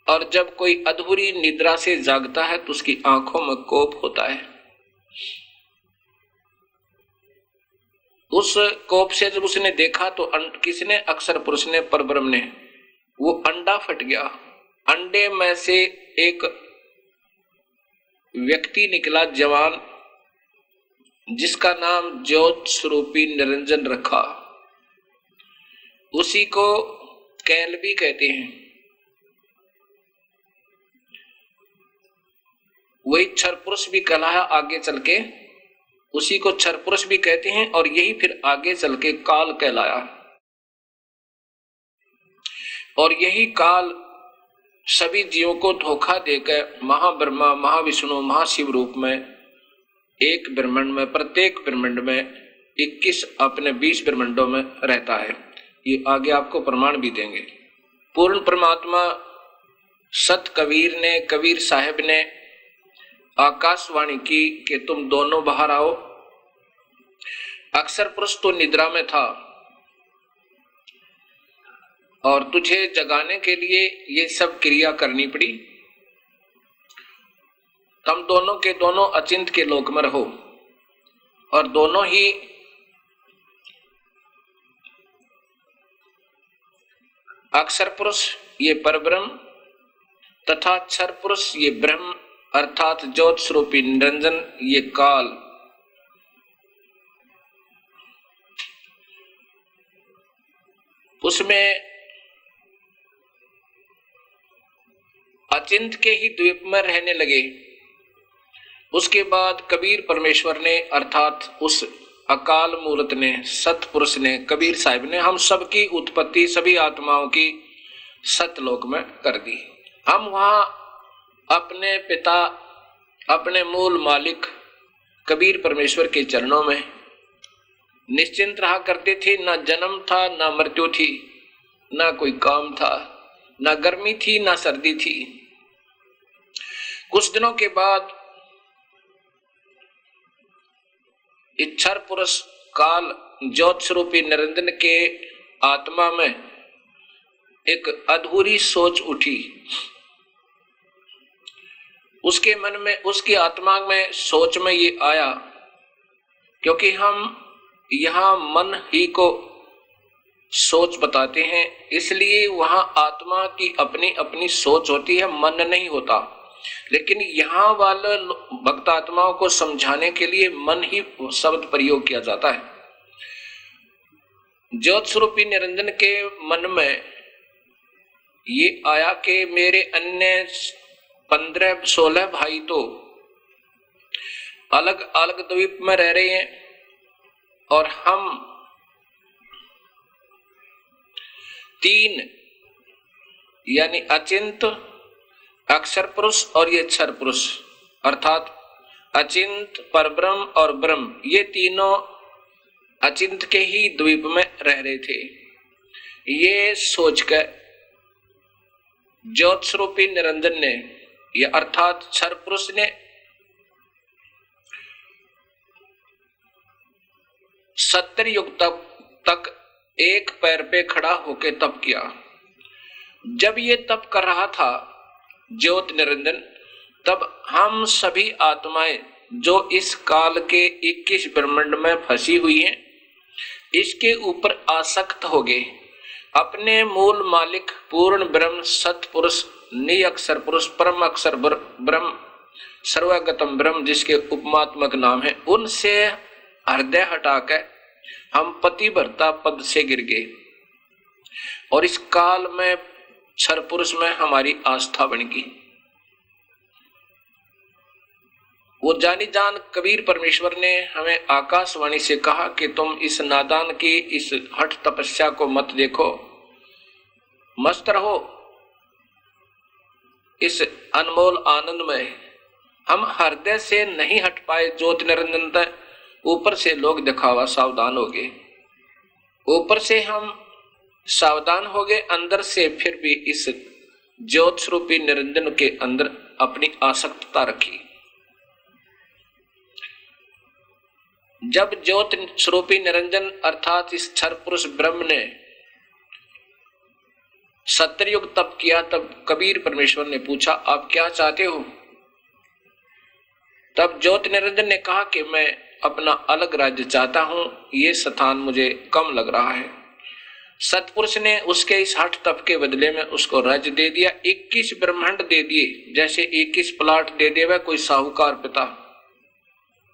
और जब कोई अधूरी निद्रा से जागता है तो उसकी आंखों में कोप होता है। उस कोप से जब उसने देखा तो किसने, अक्षर पुरुष ने, परब्रह्म ने, वो अंडा फट गया। अंडे में से एक व्यक्ति निकला, जवान, जिसका नाम ज्योत स्वरूपी निरंजन रखा। उसी को कैल भी कहते हैं। वही क्षर पुरुष भी कहलाया आगे चल के, उसी को क्षर पुरुष भी कहते हैं और यही फिर आगे चल के काल कहलाया। और यही काल सभी जीवों को धोखा देकर महाब्रह्मा, महाविष्णु, महाशिव रूप में एक ब्रह्मांड में, प्रत्येक ब्रह्मांड में 21 अपने 20 ब्रह्मांडों में रहता है। ये आगे आपको प्रमाण भी देंगे। पूर्ण परमात्मा सत कबीर ने, कबीर साहब ने आकाशवाणी की कि तुम दोनों बाहर आओ। अक्षर पुरुष तो निद्रा में था और तुझे जगाने के लिए ये सब क्रिया करनी पड़ी। तुम दोनों के दोनों अचिंत के लोक में रहो और दोनों ही अक्षर पुरुष ये परब्रह्म तथा क्षर पुरुष ये ब्रह्म अर्थात ज्योत स्वरूपी निरंजन ये काल, उसमें अचिंत के ही द्वीप में रहने लगे। उसके बाद कबीर परमेश्वर ने अर्थात उस अकाल मूर्त ने, सतपुरुष ने, कबीर साहिब ने हम सबकी उत्पत्ति सभी आत्माओं की सतलोक में कर दी। हम वहां अपने पिता, अपने मूल मालिक कबीर परमेश्वर के चरणों में निश्चिंत रहा करते थे। ना जन्म था, ना मृत्यु थी, ना कोई काम था, ना गर्मी थी, ना सर्दी थी। कुछ दिनों के बाद इच्छर पुरुष काल ज्योत स्वरूपी निरंजन के आत्मा में एक अधूरी सोच उठी। उसके मन में, उसकी आत्मा में, सोच में ये आया, क्योंकि हम यहां मन ही को सोच बताते हैं, इसलिए वहां आत्मा की अपनी अपनी सोच होती है, मन नहीं होता। लेकिन यहां वाले भक्त आत्माओं को समझाने के लिए मन ही शब्द प्रयोग किया जाता है। ज्योत स्वरूपी निरंजन के मन में ये आया कि मेरे अन्य 15-16 भाई तो अलग अलग द्वीप में रह रहे हैं और हम तीन यानी अचिंत, अक्षर पुरुष और ये क्षर पुरुष, अर्थात अचिंत, परब्रह्म और ब्रह्म, ये तीनों अचिंत के ही द्वीप में रह रहे थे। ये सोचकर ज्योत स्वरूपी निरंजन ने, ये अर्थात क्षर पुरुष ने, सत्तर युग तक एक पैर पे खड़ा होकर तप किया। जब ये तप कर रहा था ज्योत निरंजन, तब हम सभी आत्माएं जो इस काल के 21 ब्रह्मांड में फंसी हुई हैं, इसके ऊपर आसक्त हो गए। अपने मूल मालिक पूर्ण ब्रह्म सतपुरुष निअक्षर पुरुष परम अक्षर ब्रह्म सर्वगतम ब्रह्म, जिसके उपमात्मक नाम है, उनसे हृदय हटाकर हम पतिव्रता पद से गिर गए और इस काल में क्षर पुरुष में हमारी आस्था बन गई। वो जानी जान कबीर परमेश्वर ने हमें आकाशवाणी से कहा कि तुम इस नादान की इस हठ तपस्या को मत देखो, मस्त रहो इस अनमोल आनंद में। हम हृदय से नहीं हट पाए ज्योति निरंजन तक, ऊपर से लोग दिखावा सावधान हो गए। ऊपर से हम सावधान हो गए, अंदर से फिर भी इस ज्योत स्वरूपी निरंजन के अंदर अपनी आसक्तता रखी। जब ज्योत स्वरूपी निरंजन अर्थात इस क्षर पुरुष ब्रह्म ने 70 युग तप किया, तब कबीर परमेश्वर ने पूछा आप क्या चाहते हो? तब ज्योत निरंजन ने कहा कि मैं अपना अलग राज्य चाहता हूं, ये स्थान मुझे कम लग रहा है। सतपुरुष ने उसके इस हठ तप के बदले में उसको राज्य दे दिया, 21 ब्रह्मांड दे दिए, जैसे 21 प्लाट दे देवे कोई साहूकार पिता।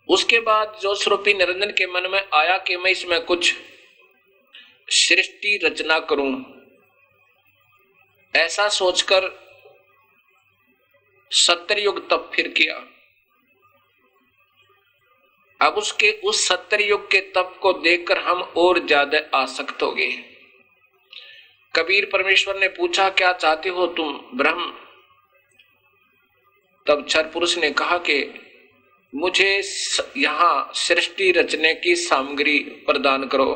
उसके बाद जो स्वरूपी निरंजन के मन में आया कि मैं इसमें कुछ सृष्टि रचना करूं, ऐसा सोचकर 70 युग तप फिर किया। अब उसके उस 70 युग के तप को देखकर हम और ज्यादा आसक्त हो गए। कबीर परमेश्वर ने पूछा क्या चाहते हो तुम ब्रह्म? तब क्षर पुरुष ने कहा कि मुझे यहां सृष्टि रचने की सामग्री प्रदान करो।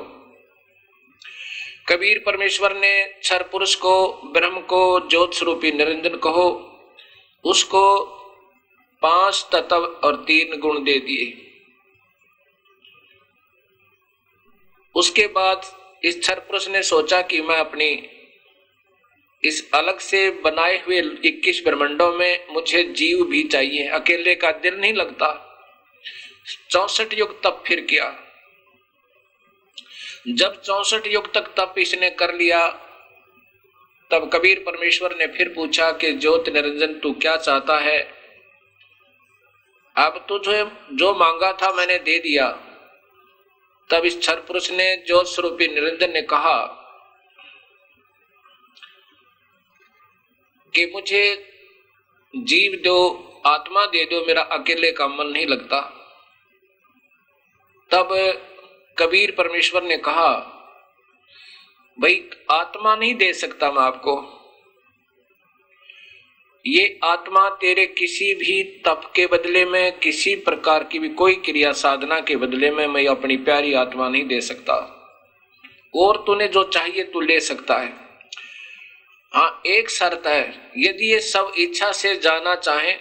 कबीर परमेश्वर ने क्षर पुरुष को, ब्रह्म को, ज्योत स्वरूपी निरंजन कहो, उसको 5 तत्व और 3 गुण दे दिए। उसके बाद इस क्षर पुरुष ने सोचा कि मैं अपनी इस अलग से बनाए हुए 21 ब्रह्मांडों में मुझे जीव भी चाहिए, अकेले का दिल नहीं लगता। 64 युग तप फिर किया। जब 64 युग तक तप इसने कर लिया, तब कबीर परमेश्वर ने फिर पूछा कि ज्योत निरंजन तू क्या चाहता है? अब तुझे जो मांगा था मैंने दे दिया। तब इस क्षर पुरुष ने, ज्योत स्वरूपी निरंजन ने कहा कि मुझे जीव दो, आत्मा दे दो, मेरा अकेले का मन नहीं लगता। तब कबीर परमेश्वर ने कहा भाई आत्मा नहीं दे सकता मैं आपको, ये आत्मा तेरे किसी भी तप के बदले में, किसी प्रकार की भी कोई क्रिया साधना के बदले में मैं अपनी प्यारी आत्मा नहीं दे सकता। और तूने जो चाहिए तू ले सकता है। हाँ एक शर्त है, यदि ये सब इच्छा से जाना चाहे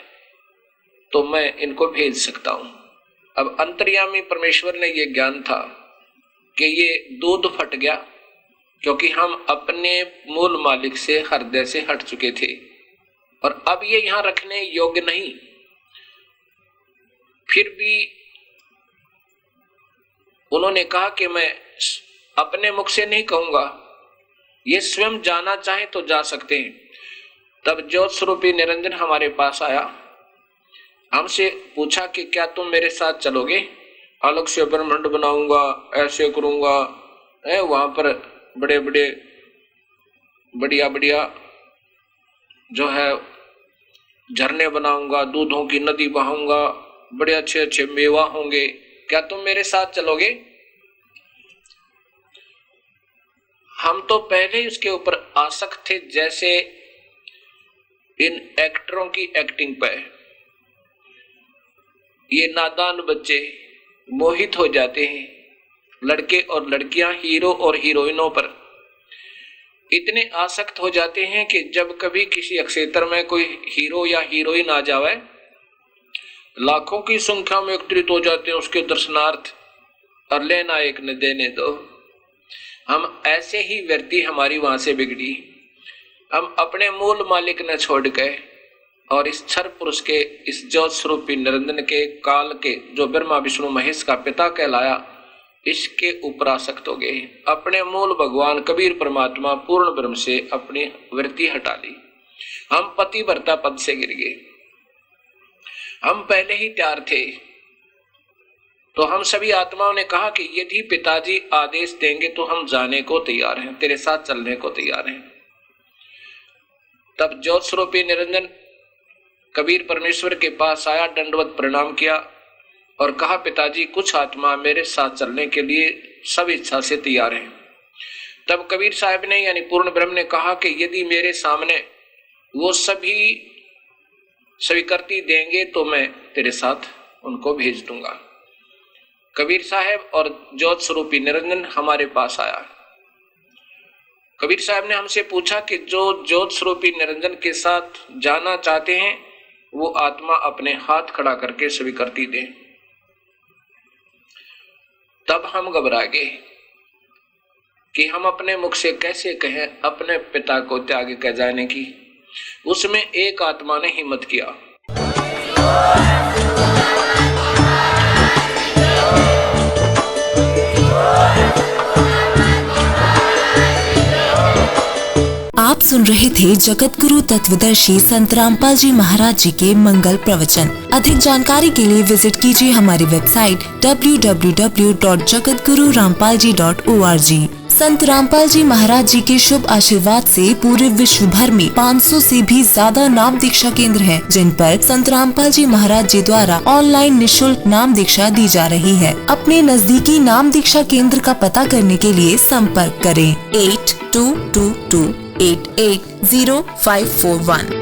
तो मैं इनको भेज सकता हूं। अब अंतर्यामी परमेश्वर ने ये ज्ञान था कि ये दूध फट गया, क्योंकि हम अपने मूल मालिक से हृदय से हट चुके थे और अब ये यहां रखने योग्य नहीं। फिर भी उन्होंने कहा कि मैं अपने मुख से नहीं कहूंगा, ये स्वयं जाना चाहे तो जा सकते हैं। तब ज्योत स्वरूपी निरंजन हमारे पास आया, हमसे पूछा कि क्या तुम मेरे साथ चलोगे? अलग से ब्रह्मांड बनाऊंगा, ऐसे करूंगा, वहां पर बड़े बड़े बढ़िया बढ़िया जो है झरने बनाऊंगा, दूधों की नदी बहाऊंगा, बड़े अच्छे अच्छे मेवा होंगे, क्या तुम मेरे साथ चलोगे? हम तो पहले ही उसके ऊपर आसक्त थे, जैसे इन एक्टरों की एक्टिंग पर ये नादान बच्चे मोहित हो जाते हैं, लड़के और लड़कियां हीरो और हीरोइनों पर इतने आसक्त हो जाते हैं कि जब कभी किसी क्षेत्र में कोई हीरो या हीरोइन आ जावे, लाखों की संख्या में एकत्रित हो जाते हैं उसके दर्शनार्थ, और ले नायक ने देने दो। हम ऐसे ही व्यक्ति हमारी वहां से बिगड़ी। हम अपने मूल मालिक ने छोड़ गए और इस क्षर पुरुष के, इस ज्योत स्वरूपी निरंजन के, काल के, जो ब्रह्मा विष्णु महेश का पिता कहलाया, इसके ऊपर आसक्त हो गए। अपने मूल भगवान कबीर परमात्मा पूर्ण ब्रह्म से अपनी वृत्ति हटा ली। हम पतिव्रता पद से गिर गए। हम पहले ही तैयार थे। तो हम सभी आत्माओं ने कहा कि यदि पिताजी आदेश देंगे तो हम जाने को तैयार हैं, तेरे साथ चलने को तैयार हैं। तब ज्योत स्वरूपी निरंजन कबीर परमेश्वर के पास आया, दंडवत प्रणाम किया और कहा, पिताजी कुछ आत्मा मेरे साथ चलने के लिए सब इच्छा से तैयार हैं। तब कबीर साहब ने यानी पूर्ण ब्रह्म ने कहा कि यदि मेरे सामने वो सभी स्वीकृति देंगे तो मैं तेरे साथ उनको भेज दूंगा। कबीर साहब और ज्योत स्वरूपी निरंजन हमारे पास आया। कबीर साहब ने हमसे पूछा कि जो ज्योत स्वरूपी निरंजन के साथ जाना चाहते हैं वो आत्मा अपने हाथ खड़ा करके स्वीकृति दें। तब हम घबरा गए कि हम अपने मुख से कैसे कहें अपने पिता को त्याग कर जाने की। उसमें एक आत्मा ने हिम्मत किया। आप सुन रहे थे जगत गुरु तत्वदर्शी संत रामपाल जी महाराज जी के मंगल प्रवचन। अधिक जानकारी के लिए विजिट कीजिए हमारी वेबसाइट www.jagatgururampalji.org। संत रामपाल जी महाराज जी के शुभ आशीर्वाद से पूरे विश्व भर में 500 से भी ज्यादा नाम दीक्षा केंद्र हैं, जिन पर संत रामपाल जी महाराज जी द्वारा ऑनलाइन निःशुल्क नाम दीक्षा दी जा रही है। अपने नजदीकी नाम दीक्षा केंद्र का पता करने के लिए संपर्क करें 8222880541।